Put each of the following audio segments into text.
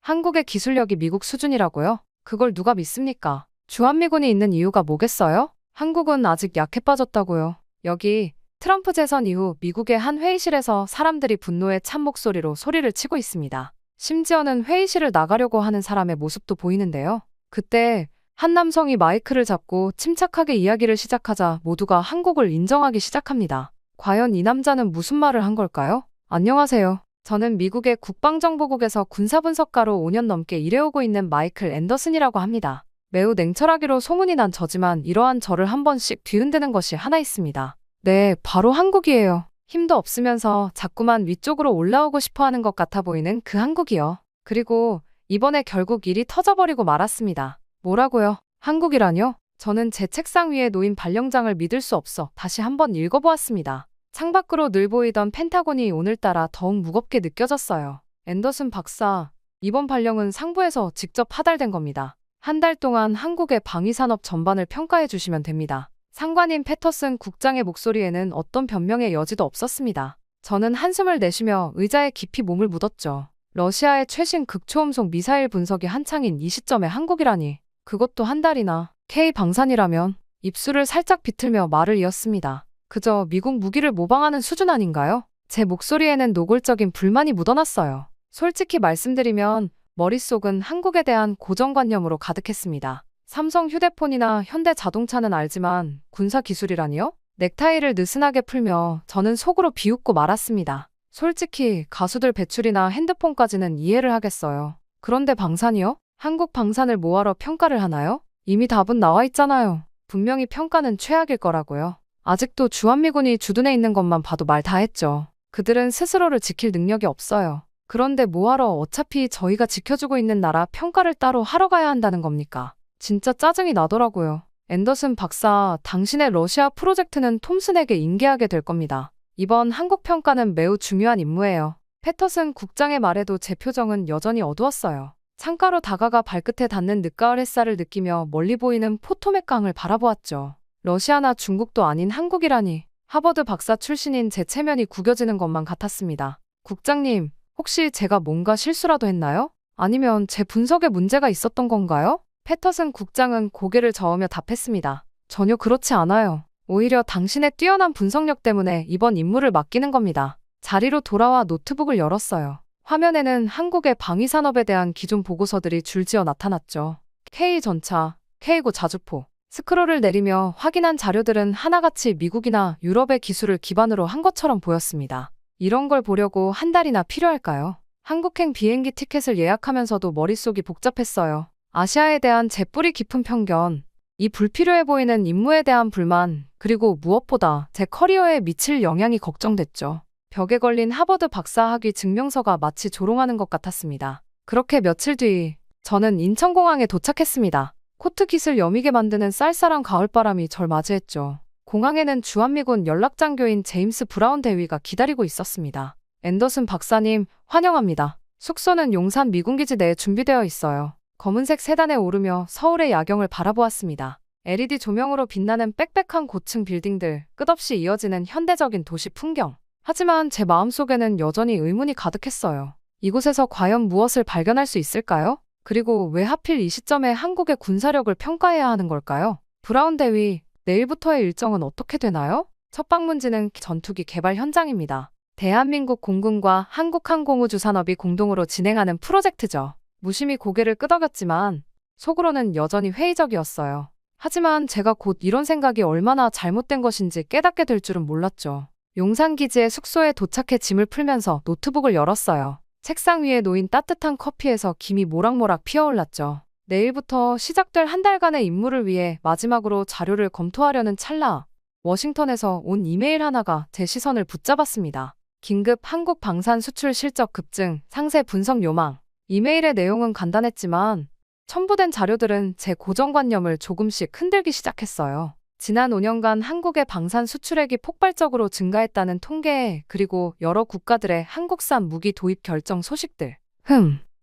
한국의 기술력이 미국 수준이라고요? 그걸 누가 믿습니까? 주한미군이 있는 이유가 뭐겠어요? 한국은 아직 약해 빠졌다고요. 여기 트럼프 재선 이후 미국의 한 회의실에서 사람들이 분노에 찬 목소리로 소리를 치고 있습니다. 심지어는 회의실을 나가려고 하는 사람의 모습도 보이는데요. 그때 한 남성이 마이크를 잡고 침착하게 이야기를 시작하자 모두가 한국을 인정하기 시작합니다. 과연 이 남자는 무슨 말을 한 걸까요? 안녕하세요. 저는 미국의 국방정보국에서 군사분석가로 5년 넘게 일해오고 있는 마이클 앤더슨이라고 합니다. 매우 냉철하기로 소문이 난 저지만 이러한 저를 한 번씩 뒤흔드는 것이 하나 있습니다. 네, 바로 한국이에요. 힘도 없으면서 자꾸만 위쪽으로 올라오고 싶어 하는 것 같아 보이는 그 한국이요. 그리고 이번에 결국 일이 터져버리고 말았습니다. 뭐라고요? 한국이라뇨? 저는 제 책상 위에 놓인 발령장을 믿을 수 없어 다시 한번 읽어보았습니다. 창밖으로 늘 보이던 펜타곤이 오늘따라 더욱 무겁게 느껴졌어요. 앤더슨 박사, 이번 발령은 상부에서 직접 하달된 겁니다. 한 달 동안 한국의 방위산업 전반을 평가해 주시면 됩니다. 상관인 패터슨 국장의 목소리에는 어떤 변명의 여지도 없었습니다. 저는 한숨을 내쉬며 의자에 깊이 몸을 묻었죠. 러시아의 최신 극초음속 미사일 분석이 한창인 이 시점에 한국이라니. 그것도 한 달이나. K 방산이라면. 입술을 살짝 비틀며 말을 이었습니다. 그저 미국 무기를 모방하는 수준 아닌가요? 제 목소리에는 노골적인 불만이 묻어났어요. 솔직히 말씀드리면 머릿속은 한국에 대한 고정관념으로 가득했습니다. 삼성 휴대폰이나 현대 자동차는 알지만 군사 기술이라니요? 넥타이를 느슨하게 풀며 저는 속으로 비웃고 말았습니다. 솔직히 가수들 배출이나 핸드폰까지는 이해를 하겠어요. 그런데 방산이요? 한국 방산을 뭐하러 평가를 하나요? 이미 답은 나와 있잖아요. 분명히 평가는 최악일 거라고요. 아직도 주한미군이 주둔해 있는 것만 봐도 말 다 했죠. 그들은 스스로를 지킬 능력이 없어요. 그런데 뭐하러 어차피 저희가 지켜주고 있는 나라 평가를 따로 하러 가야 한다는 겁니까? 진짜 짜증이 나더라고요. 앤더슨 박사, 당신의 러시아 프로젝트는 톰슨에게 인계하게 될 겁니다. 이번 한국 평가는 매우 중요한 임무예요. 패터슨 국장의 말에도 제 표정은 여전히 어두웠어요. 창가로 다가가 발끝에 닿는 늦가을 햇살을 느끼며 멀리 보이는 포토맥 강을 바라보았죠. 러시아나 중국도 아닌 한국이라니. 하버드 박사 출신인 제 체면이 구겨지는 것만 같았습니다. 국장님, 혹시 제가 뭔가 실수라도 했나요? 아니면 제 분석에 문제가 있었던 건가요? 패터슨 국장은 고개를 저으며 답했습니다. 전혀 그렇지 않아요. 오히려 당신의 뛰어난 분석력 때문에 이번 임무를 맡기는 겁니다. 자리로 돌아와 노트북을 열었어요. 화면에는 한국의 방위산업에 대한 기존 보고서들이 줄지어 나타났죠. K전차, K고 자주포. 스크롤을 내리며 확인한 자료들은 하나같이 미국이나 유럽의 기술을 기반으로 한 것처럼 보였습니다. 이런 걸 보려고 한 달이나 필요할까요? 한국행 비행기 티켓을 예약하면서도 머릿속이 복잡했어요. 아시아에 대한 제 뿌리 깊은 편견, 이 불필요해 보이는 임무에 대한 불만, 그리고 무엇보다 제 커리어에 미칠 영향이 걱정됐죠. 벽에 걸린 하버드 박사학위 증명서가 마치 조롱하는 것 같았습니다. 그렇게 며칠 뒤 저는 인천공항에 도착했습니다. 코트 깃을 여미게 만드는 쌀쌀한 가을바람이 절 맞이했죠. 공항에는 주한미군 연락장교인 제임스 브라운 대위가 기다리고 있었습니다. 앤더슨 박사님, 환영합니다. 숙소는 용산 미군기지 내에 준비되어 있어요. 검은색 세단에 오르며 서울의 야경을 바라보았습니다. LED 조명으로 빛나는 빽빽한 고층 빌딩들, 끝없이 이어지는 현대적인 도시 풍경. 하지만 제 마음속에는 여전히 의문이 가득했어요. 이곳에서 과연 무엇을 발견할 수 있을까요? 그리고 왜 하필 이 시점에 한국의 군사력을 평가해야 하는 걸까요? 브라운 대위, 내일부터의 일정은 어떻게 되나요? 첫 방문지는 전투기 개발 현장입니다. 대한민국 공군과 한국항공우주산업이 공동으로 진행하는 프로젝트죠. 무심히 고개를 끄덕였지만 속으로는 여전히 회의적이었어요. 하지만 제가 곧 이런 생각이 얼마나 잘못된 것인지 깨닫게 될 줄은 몰랐죠. 용산기지의 숙소에 도착해 짐을 풀면서 노트북을 열었어요. 책상 위에 놓인 따뜻한 커피에서 김이 모락모락 피어올랐죠. 내일부터 시작될 한 달간의 임무를 위해 마지막으로 자료를 검토하려는 찰나 워싱턴에서 온 이메일 하나가 제 시선을 붙잡았습니다. 긴급 한국 방산 수출 실적 급증, 상세 분석 요망. 이메일의 내용은 간단했지만 첨부된 자료들은 제 고정관념을 조금씩 흔들기 시작했어요. 지난 5년간 한국의 방산 수출액이 폭발적으로 증가했다는 통계, 그리고 여러 국가들의 한국산 무기 도입 결정 소식들.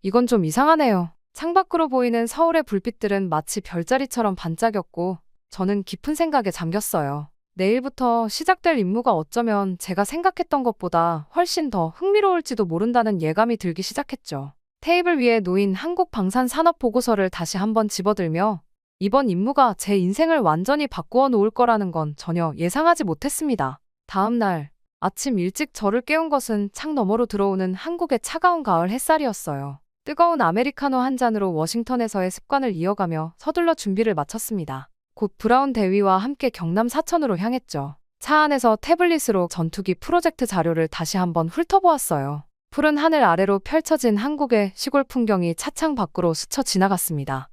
이건 좀 이상하네요. 창밖으로 보이는 서울의 불빛들은 마치 별자리처럼 반짝였고 저는 깊은 생각에 잠겼어요. 내일부터 시작될 임무가 어쩌면 제가 생각했던 것보다 훨씬 더 흥미로울지도 모른다는 예감이 들기 시작했죠. 테이블 위에 놓인 한국방산산업보고서를 다시 한번 집어들며 이번 임무가 제 인생을 완전히 바꾸어 놓을 거라는 건 전혀 예상하지 못했습니다. 다음 날 아침 일찍 저를 깨운 것은 창 너머로 들어오는 한국의 차가운 가을 햇살이었어요. 뜨거운 아메리카노 한 잔으로 워싱턴에서의 습관을 이어가며 서둘러 준비를 마쳤습니다. 곧 브라운 대위와 함께 경남 사천으로 향했죠. 차 안에서 태블릿으로 전투기 프로젝트 자료를 다시 한번 훑어보았어요. 푸른 하늘 아래로 펼쳐진 한국의 시골 풍경이 차창 밖으로 스쳐 지나갔습니다.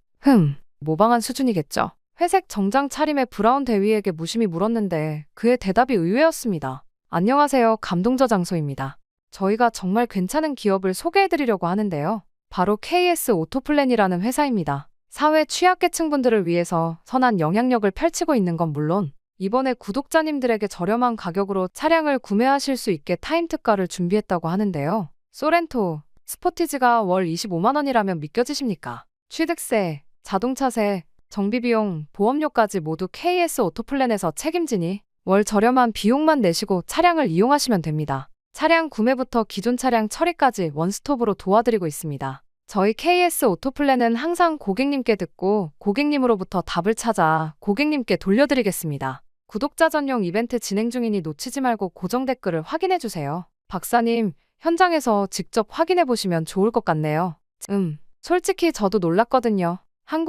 모방한 수준이겠죠. 회색 정장 차림의 브라운 대위에게 무심히 물었는데 그의 대답이 의외였습니다. 안녕하세요, 감동저 장소입니다. 저희가 정말 괜찮은 기업을 소개해드리려고 하는데요. 바로 KS 오토플랜이라는 회사입니다. 사회 취약계층분들을 위해서 선한 영향력을 펼치고 있는 건 물론 이번에 구독자님들에게 저렴한 가격으로 차량을 구매하실 수 있게 타임 특가를 준비했다고 하는데요. 소렌토, 스포티지가 월 25만 원이라면 믿겨지십니까? 취득세, 자동차세, 정비비용, 보험료까지 모두 KS 오토플랜에서 책임지니 월 저렴한 비용만 내시고 차량을 이용하시면 됩니다. 차량 구매부터 기존 차량 처리까지 원스톱으로 도와드리고 있습니다. 저희 KS 오토플랜은 항상 고객님께 듣고 고객님으로부터 답을 찾아 고객님께 돌려드리겠습니다. 구독자 전용 이벤트 진행 중이니 놓치지 말고 고정 댓글을 확인해주세요. 박사님, 현장에서 직접 확인해보시면 좋을 것 같네요. 솔직히 저도 놀랐거든요.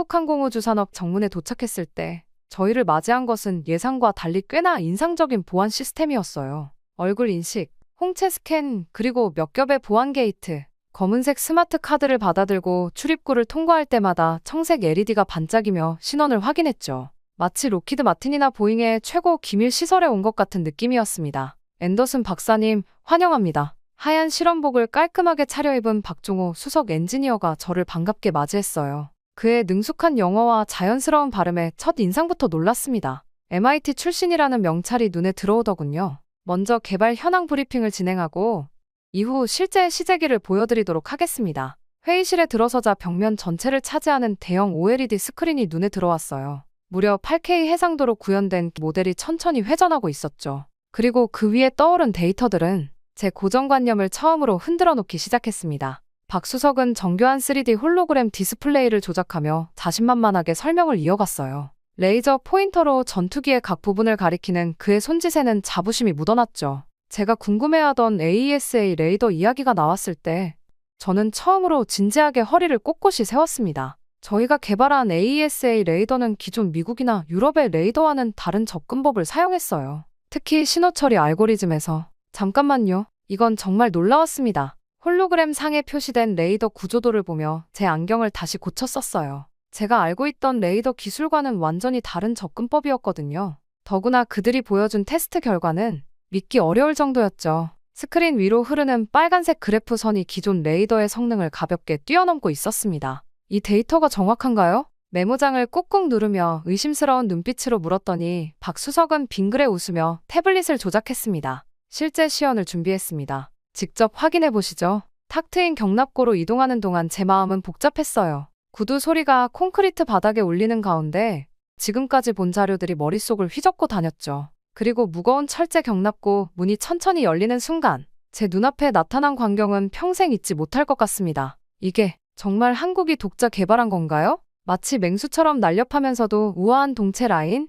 한국항공우주산업 정문에 도착했을 때 저희를 맞이한 것은 예상과 달리 꽤나 인상적인 보안 시스템이었어요. 얼굴 인식, 홍채 스캔, 그리고 몇 겹의 보안 게이트. 검은색 스마트 카드를 받아들고 출입구를 통과할 때마다 청색 LED가 반짝이며 신원을 확인했죠. 마치 로키드 마틴이나 보잉의 최고 기밀 시설에 온 것 같은 느낌이었습니다. 앤더슨 박사님, 환영합니다. 하얀 실험복을 깔끔하게 차려입은 박종호 수석 엔지니어가 저를 반갑게 맞이했어요. 그의 능숙한 영어와 자연스러운 발음에 첫 인상부터 놀랐습니다. MIT 출신이라는 명찰이 눈에 들어오더군요. 먼저 개발 현황 브리핑을 진행하고 이후 실제 시제기를 보여드리도록 하겠습니다. 회의실에 들어서자 벽면 전체를 차지하는 대형 OLED 스크린이 눈에 들어왔어요. 무려 8K 해상도로 구현된 모델이 천천히 회전하고 있었죠. 그리고 그 위에 떠오른 데이터들은 제 고정관념을 처음으로 흔들어 놓기 시작했습니다. 박수석은 정교한 3D 홀로그램 디스플레이를 조작하며 자신만만하게 설명을 이어갔어요. 레이저 포인터로 전투기의 각 부분을 가리키는 그의 손짓에는 자부심이 묻어났죠. 제가 궁금해하던 AESA 레이더 이야기가 나왔을 때 저는 처음으로 진지하게 허리를 꼿꼿이 세웠습니다. 저희가 개발한 AESA 레이더는 기존 미국이나 유럽의 레이더와는 다른 접근법을 사용했어요. 특히 신호 처리 알고리즘에서. 잠깐만요. 이건 정말 놀라웠습니다. 홀로그램 상에 표시된 레이더 구조도를 보며 제 안경을 다시 고쳐 썼어요. 제가 알고 있던 레이더 기술과는 완전히 다른 접근법이었거든요. 더구나 그들이 보여준 테스트 결과는 믿기 어려울 정도였죠. 스크린 위로 흐르는 빨간색 그래프 선이 기존 레이더의 성능을 가볍게 뛰어넘고 있었습니다. 이 데이터가 정확한가요? 메모장을 꾹꾹 누르며 의심스러운 눈빛으로 물었더니 박 수석은 빙그레 웃으며 태블릿을 조작했습니다. 실제 시연을 준비했습니다. 직접 확인해 보시죠. 탁 트인 경납고로 이동하는 동안 제 마음은 복잡했어요. 구두 소리가 콘크리트 바닥에 울리는 가운데 지금까지 본 자료들이 머릿속을 휘젓고 다녔죠. 그리고 무거운 철제 경납고 문이 천천히 열리는 순간 제 눈앞에 나타난 광경은 평생 잊지 못할 것 같습니다. 이게 정말 한국이 독자 개발한 건가요? 마치 맹수처럼 날렵하면서도 우아한 동체 라인?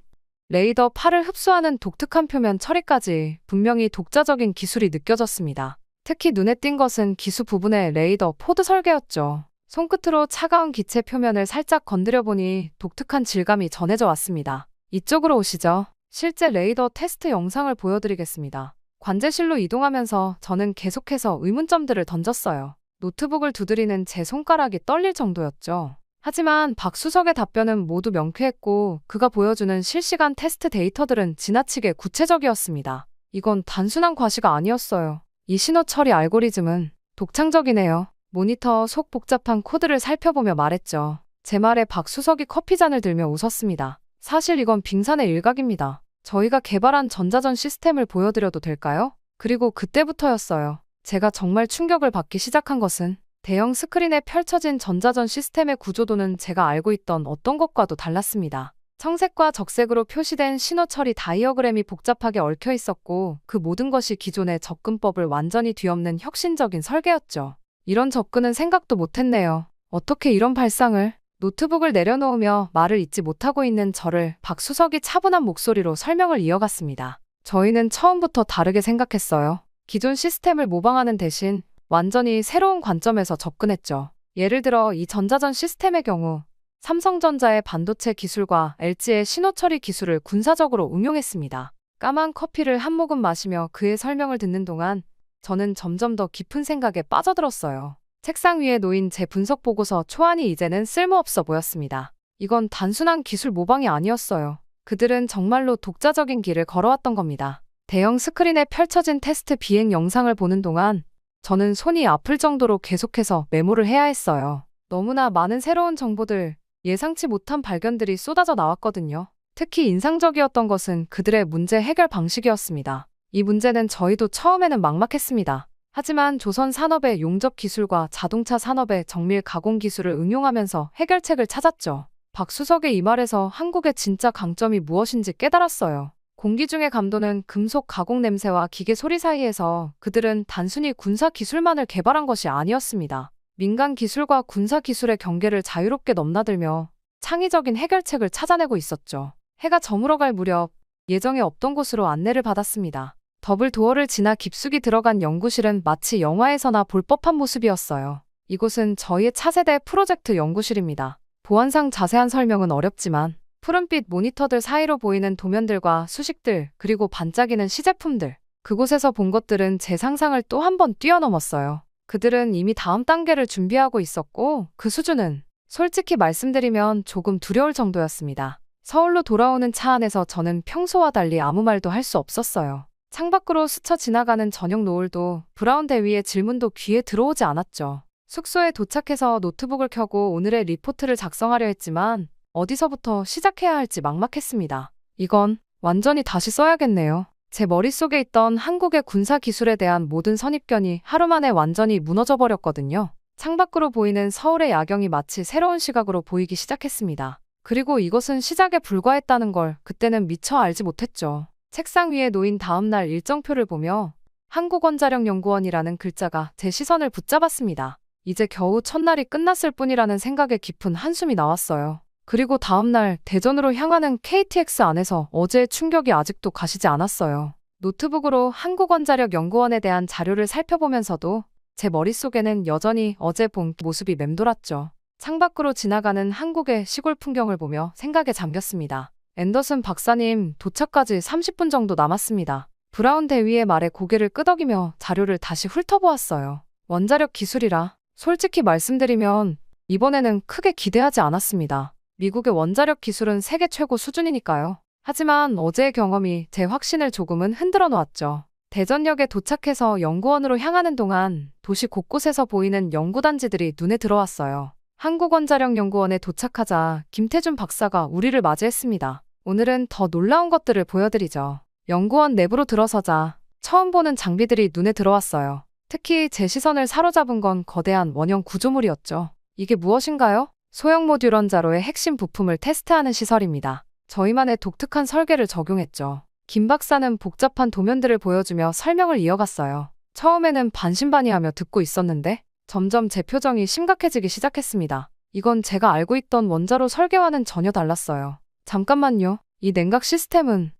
레이더 팔을 흡수하는 독특한 표면 처리까지 분명히 독자적인 기술이 느껴졌습니다. 특히 눈에 띈 것은 기수 부분의 레이더 포드 설계였죠. 손끝으로 차가운 기체 표면을 살짝 건드려 보니 독특한 질감이 전해져 왔습니다. 이쪽으로 오시죠. 실제 레이더 테스트 영상을 보여드리겠습니다. 관제실로 이동하면서 저는 계속해서 의문점들을 던졌어요. 노트북을 두드리는 제 손가락이 떨릴 정도였죠. 하지만 박수석의 답변은 모두 명쾌했고 그가 보여주는 실시간 테스트 데이터들은 지나치게 구체적이었습니다. 이건 단순한 과시가 아니었어요. 이 신호 처리 알고리즘은 독창적이네요. 모니터 속 복잡한 코드를 살펴보며 말했죠. 제 말에 박수석이 커피잔을 들며 웃었습니다. 사실 이건 빙산의 일각입니다. 저희가 개발한 전자전 시스템을 보여드려도 될까요? 그리고 그때부터였어요. 제가 정말 충격을 받기 시작한 것은 대형 스크린에 펼쳐진 전자전 시스템의 구조도는 제가 알고 있던 어떤 것과도 달랐습니다. 청색과 적색으로 표시된 신호 처리 다이어그램이 복잡하게 얽혀 있었고 그 모든 것이 기존의 접근법을 완전히 뒤엎는 혁신적인 설계였죠. 이런 접근은 생각도 못했네요. 어떻게 이런 발상을. 노트북을 내려놓으며 말을 잇지 못하고 있는 저를 박수석이 차분한 목소리로 설명을 이어갔습니다. 저희는 처음부터 다르게 생각했어요. 기존 시스템을 모방하는 대신 완전히 새로운 관점에서 접근했죠. 예를 들어 이 전자전 시스템의 경우 삼성전자의 반도체 기술과 LG의 신호처리 기술을 군사적으로 응용했습니다. 까만 커피를 한 모금 마시며 그의 설명을 듣는 동안 저는 점점 더 깊은 생각에 빠져들었어요. 책상 위에 놓인 제 분석 보고서 초안이 이제는 쓸모없어 보였습니다. 이건 단순한 기술 모방이 아니었어요. 그들은 정말로 독자적인 길을 걸어왔던 겁니다. 대형 스크린에 펼쳐진 테스트 비행 영상을 보는 동안 저는 손이 아플 정도로 계속해서 메모를 해야 했어요. 너무나 많은 새로운 정보들, 예상치 못한 발견들이 쏟아져 나왔거든요. 특히 인상적이었던 것은 그들의 문제 해결 방식이었습니다. 이 문제는 저희도 처음에는 막막했습니다. 하지만 조선 산업의 용접 기술과 자동차 산업의 정밀 가공 기술을 응용하면서 해결책을 찾았죠. 박수석의 이 말에서 한국의 진짜 강점이 무엇인지 깨달았어요. 공기 중의 감도는 금속 가공 냄새와 기계 소리 사이에서 그들은 단순히 군사 기술만을 개발한 것이 아니었습니다. 민간 기술과 군사 기술의 경계를 자유롭게 넘나들며 창의적인 해결책을 찾아내고 있었죠. 해가 저물어갈 무렵 예정에 없던 곳으로 안내를 받았습니다. 더블 도어를 지나 깊숙이 들어간 연구실은 마치 영화에서나 볼 법한 모습이었어요. 이곳은 저희의 차세대 프로젝트 연구실입니다. 보안상 자세한 설명은 어렵지만 푸른빛 모니터들 사이로 보이는 도면들과 수식들, 그리고 반짝이는 시제품들. 그곳에서 본 것들은 제 상상을 또 한 번 뛰어넘었어요. 그들은 이미 다음 단계를 준비하고 있었고 그 수준은 솔직히 말씀드리면 조금 두려울 정도였습니다. 서울로 돌아오는 차 안에서 저는 평소와 달리 아무 말도 할 수 없었어요. 창밖으로 스쳐 지나가는 저녁 노을도 브라운 대위의 질문도 귀에 들어오지 않았죠. 숙소에 도착해서 노트북을 켜고 오늘의 리포트를 작성하려 했지만 어디서부터 시작해야 할지 막막했습니다. 이건 완전히 다시 써야겠네요. 제 머릿속에 있던 한국의 군사 기술에 대한 모든 선입견이 하루 만에 완전히 무너져 버렸거든요. 창밖으로 보이는 서울의 야경이 마치 새로운 시각으로 보이기 시작했습니다. 그리고 이것은 시작에 불과했다는 걸 그때는 미처 알지 못했죠. 책상 위에 놓인 다음날 일정표를 보며 한국원자력연구원이라는 글자가 제 시선을 붙잡았습니다. 이제 겨우 첫날이 끝났을 뿐이라는 생각에 깊은 한숨이 나왔어요. 그리고 다음날 대전으로 향하는 KTX 안에서 어제의 충격이 아직도 가시지 않았어요. 노트북으로 한국원자력연구원에 대한 자료를 살펴보면서도 제 머릿속에는 여전히 어제 본 모습이 맴돌았죠. 창밖으로 지나가는 한국의 시골 풍경을 보며 생각에 잠겼습니다. 앤더슨 박사님, 도착까지 30분 정도 남았습니다. 브라운 대위의 말에 고개를 끄덕이며 자료를 다시 훑어보았어요. 원자력 기술이라 솔직히 말씀드리면 이번에는 크게 기대하지 않았습니다. 미국의 원자력 기술은 세계 최고 수준이니까요. 하지만 어제의 경험이 제 확신을 조금은 흔들어 놓았죠. 대전역에 도착해서 연구원으로 향하는 동안 도시 곳곳에서 보이는 연구단지들이 눈에 들어왔어요. 한국원자력연구원에 도착하자 김태준 박사가 우리를 맞이했습니다. 오늘은 더 놀라운 것들을 보여드리죠. 연구원 내부로 들어서자 처음 보는 장비들이 눈에 들어왔어요. 특히 제 시선을 사로잡은 건 거대한 원형 구조물이었죠. 이게 무엇인가요? 소형 모듈 원자로의 핵심 부품을 테스트하는 시설입니다. 저희만의 독특한 설계를 적용했죠. 김 박사는 복잡한 도면들을 보여주며 설명을 이어갔어요. 처음에는 반신반의하며 듣고 있었는데 점점 제 표정이 심각해지기 시작했습니다. 이건 제가 알고 있던 원자로 설계와는 전혀 달랐어요. 잠깐만요. 이 냉각 시스템은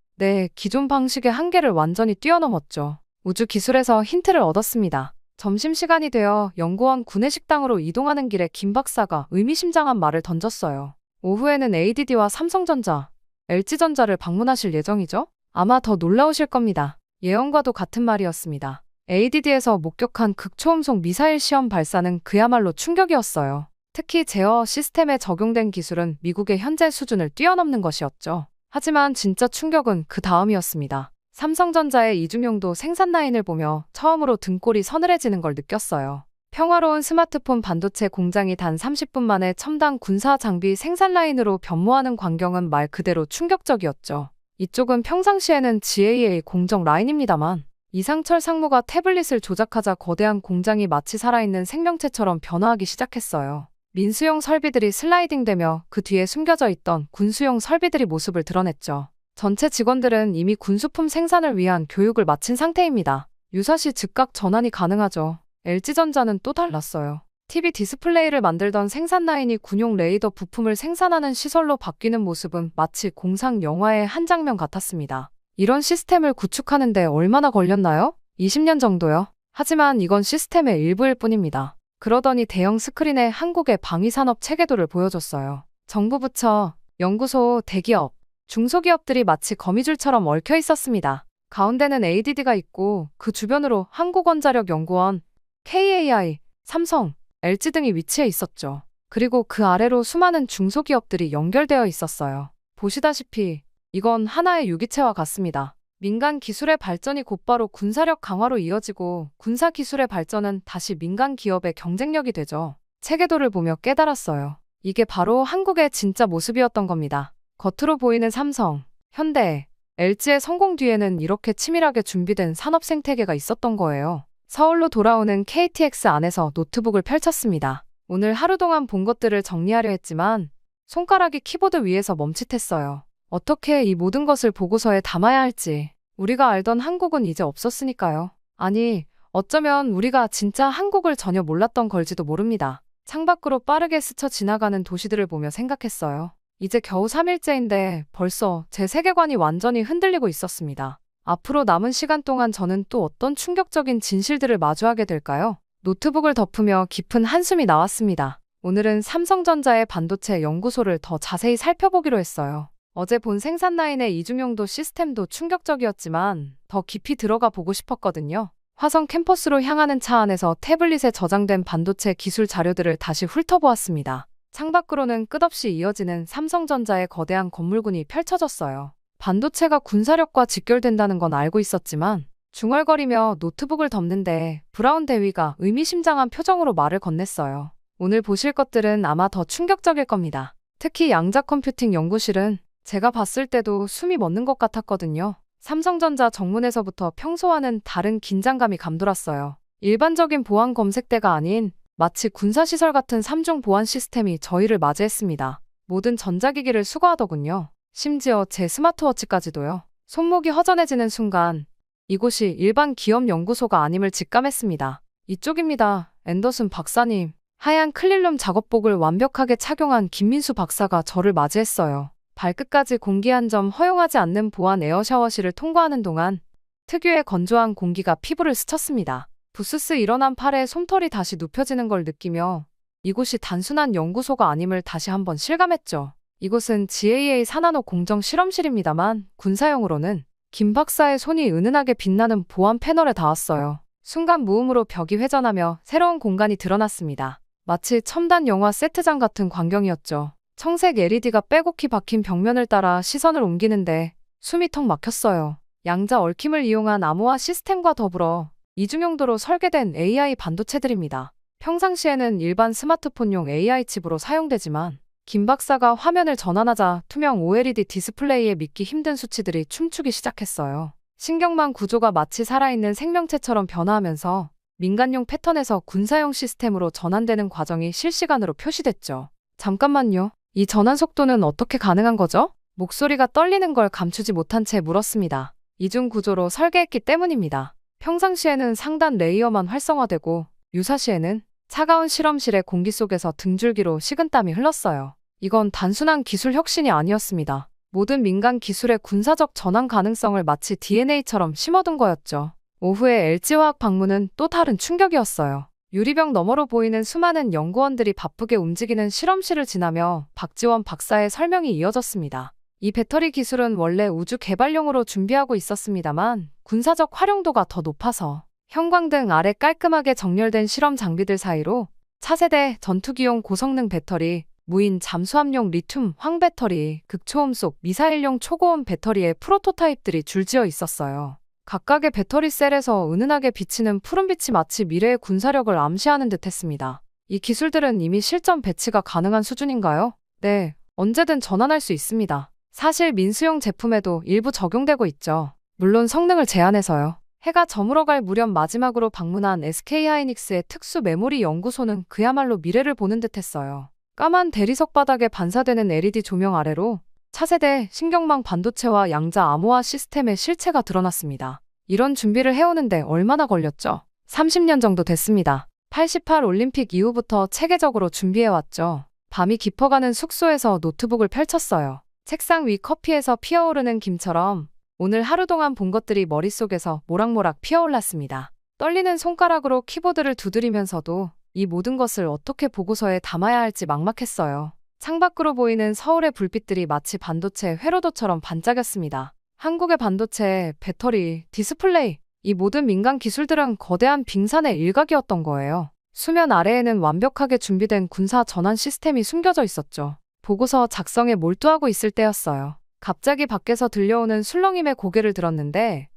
기존 방식의 한계를 완전히 뛰어넘었죠. 우주 기술에서 힌트를 얻었습니다. 점심시간이 되어 연구원 구내식당으로 이동하는 길에 김 박사가 의미심장한 말을 던졌어요. 오후에는 ADD와 삼성전자, LG전자를 방문하실 예정이죠? 아마 더 놀라우실 겁니다. 예언과도 같은 말이었습니다. ADD에서 목격한 극초음속 미사일 시험 발사는 그야말로 충격이었어요. 특히 제어 시스템에 적용된 기술은 미국의 현재 수준을 뛰어넘는 것이었죠. 하지만 진짜 충격은 그 다음이었습니다. 삼성전자의 이중용도 생산 라인을 보며 처음으로 등골이 서늘해지는 걸 느꼈어요. 평화로운 스마트폰 반도체 공장이 단 30분 만에 첨단 군사 장비 생산 라인으로 변모하는 광경은 말 그대로 충격적이었죠. 이쪽은 평상시에는 GAA 공정 라인입니다만 이상철 상무가 태블릿을 조작하자 거대한 공장이 마치 살아있는 생명체처럼 변화하기 시작했어요. 민수용 설비들이 슬라이딩되며 그 뒤에 숨겨져 있던 군수용 설비들이 모습을 드러냈죠. 전체 직원들은 이미 군수품 생산을 위한 교육을 마친 상태입니다. 유사시 즉각 전환이 가능하죠. LG전자는 또 달랐어요. TV 디스플레이를 만들던 생산 라인이 군용 레이더 부품을 생산하는 시설로 바뀌는 모습은 마치 공상 영화의 한 장면 같았습니다. 이런 시스템을 구축하는데 얼마나 걸렸나요? 20년 정도요. 하지만 이건 시스템의 일부일 뿐입니다. 그러더니 대형 스크린에 한국의 방위산업 체계도를 보여줬어요. 정부 부처, 연구소, 대기업, 중소기업들이 마치 거미줄처럼 얽혀 있었습니다. 가운데는 ADD가 있고 그 주변으로 한국원자력연구원, KAI, 삼성, LG 등이 위치해 있었죠. 그리고 그 아래로 수많은 중소기업들이 연결되어 있었어요. 보시다시피 이건 하나의 유기체와 같습니다. 민간 기술의 발전이 곧바로 군사력 강화로 이어지고 군사 기술의 발전은 다시 민간 기업의 경쟁력이 되죠. 체계도를 보며 깨달았어요. 이게 바로 한국의 진짜 모습이었던 겁니다. 겉으로 보이는 삼성, 현대, LG의 성공 뒤에는 이렇게 치밀하게 준비된 산업 생태계가 있었던 거예요. 서울로 돌아오는 KTX 안에서 노트북을 펼쳤습니다. 오늘 하루 동안 본 것들을 정리하려 했지만 손가락이 키보드 위에서 멈칫했어요. 어떻게 이 모든 것을 보고서에 담아야 할지. 우리가 알던 한국은 이제 없었으니까요. 아니, 어쩌면 우리가 진짜 한국을 전혀 몰랐던 걸지도 모릅니다. 창밖으로 빠르게 스쳐 지나가는 도시들을 보며 생각했어요. 이제 겨우 3일째인데 벌써 제 세계관이 완전히 흔들리고 있었습니다. 앞으로 남은 시간 동안 저는 또 어떤 충격적인 진실들을 마주하게 될까요? 노트북을 덮으며 깊은 한숨이 나왔습니다. 오늘은 삼성전자의 반도체 연구소를 더 자세히 살펴보기로 했어요. 어제 본 생산 라인의 이중용도 시스템도 충격적이었지만 더 깊이 들어가 보고 싶었거든요. 화성 캠퍼스로 향하는 차 안에서 태블릿에 저장된 반도체 기술 자료들을 다시 훑어보았습니다. 창밖으로는 끝없이 이어지는 삼성전자의 거대한 건물군이 펼쳐졌어요. 반도체가 군사력과 직결된다는 건 알고 있었지만 중얼거리며 노트북을 덮는데 브라운 대위가 의미심장한 표정으로 말을 건넸어요. 오늘 보실 것들은 아마 더 충격적일 겁니다. 특히 양자 컴퓨팅 연구실은 제가 봤을 때도 숨이 멎는 것 같았거든요. 삼성전자 정문에서부터 평소와는 다른 긴장감이 감돌았어요. 일반적인 보안 검색대가 아닌 마치 군사시설 같은 3중 보안 시스템이 저희를 맞이했습니다. 모든 전자기기를 수거하더군요. 심지어 제 스마트워치까지도요. 손목이 허전해지는 순간 이곳이 일반 기업 연구소가 아님을 직감했습니다. 이쪽입니다. 앤더슨 박사님. 하얀 클린룸 작업복을 완벽하게 착용한 김민수 박사가 저를 맞이했어요. 발끝까지 공기 한 점 허용하지 않는 보안 에어샤워실을 통과하는 동안 특유의 건조한 공기가 피부를 스쳤습니다. 부스스 일어난 팔에 솜털이 다시 눕혀지는 걸 느끼며 이곳이 단순한 연구소가 아님을 다시 한번 실감했죠. 이곳은 GAA 산나노 공정 실험실입니다만 군사용으로는 김 박사의 손이 은은하게 빛나는 보안 패널에 닿았어요. 순간 무음으로 벽이 회전하며 새로운 공간이 드러났습니다. 마치 첨단 영화 세트장 같은 광경이었죠. 청색 LED가 빼곡히 박힌 벽면을 따라 시선을 옮기는데 숨이 턱 막혔어요. 양자 얽힘을 이용한 암호화 시스템과 더불어 이중용도로 설계된 AI 반도체들입니다. 평상시에는 일반 스마트폰용 AI 칩으로 사용되지만 김 박사가 화면을 전환하자 투명 OLED 디스플레이에 믿기 힘든 수치들이 춤추기 시작했어요. 신경망 구조가 마치 살아있는 생명체처럼 변화하면서 민간용 패턴에서 군사용 시스템으로 전환되는 과정이 실시간으로 표시됐죠. 잠깐만요. 이 전환 속도는 어떻게 가능한 거죠? 목소리가 떨리는 걸 감추지 못한 채 물었습니다. 이중 구조로 설계했기 때문입니다. 평상시에는 상단 레이어만 활성화되고 유사시에는 차가운 실험실의 공기 속에서 등줄기로 식은땀이 흘렀어요. 이건 단순한 기술 혁신이 아니었습니다. 모든 민간 기술의 군사적 전환 가능성을 마치 DNA처럼 심어둔 거였죠. 오후에 LG화학 방문은 또 다른 충격이었어요. 유리병 너머로 보이는 수많은 연구원들이 바쁘게 움직이는 실험실을 지나며 박지원 박사의 설명이 이어졌습니다. 이 배터리 기술은 원래 우주 개발용으로 준비하고 있었습니다만 군사적 활용도가 더 높아서 형광등 아래 깔끔하게 정렬된 실험 장비들 사이로 차세대 전투기용 고성능 배터리, 무인 잠수함용 리튬 황배터리, 극초음 속 미사일용 초고온 배터리의 프로토타입들이 줄지어 있었어요. 각각의 배터리 셀에서 은은하게 비치는 푸른빛이 마치 미래의 군사력을 암시하는 듯했습니다. 이 기술들은 이미 실전 배치가 가능한 수준인가요? 네, 언제든 전환할 수 있습니다. 사실 민수용 제품에도 일부 적용되고 있죠. 물론 성능을 제한해서요. 해가 저물어갈 무렵 마지막으로 방문한 SK하이닉스의 특수 메모리 연구소는 그야말로 미래를 보는 듯했어요. 까만 대리석 바닥에 반사되는 LED 조명 아래로 차세대 신경망 반도체와 양자 암호화 시스템의 실체가 드러났습니다. 이런 준비를 해오는데 얼마나 걸렸죠? 30년 정도 됐습니다. 88 올림픽 이후부터 체계적으로 준비해왔죠. 밤이 깊어가는 숙소에서 노트북을 펼쳤어요. 책상 위 커피에서 피어오르는 김처럼 오늘 하루 동안 본 것들이 머릿속에서 모락모락 피어올랐습니다. 떨리는 손가락으로 키보드를 두드리면서도 이 모든 것을 어떻게 보고서에 담아야 할지 막막했어요. 창밖으로 보이는 서울의 불빛들이 마치 반도체 회로도처럼 반짝였습니다. 한국의 반도체, 배터리, 디스플레이, 이 모든 민간 기술들은 거대한 빙산의 일각이었던 거예요. 수면 아래에는 완벽하게 준비된 군사 전환 시스템이 숨겨져 있었죠. 보고서 작성에 몰두하고 있을 때였어요. 갑자기 밖에서 들려오는 술렁임에 고개를 들었는데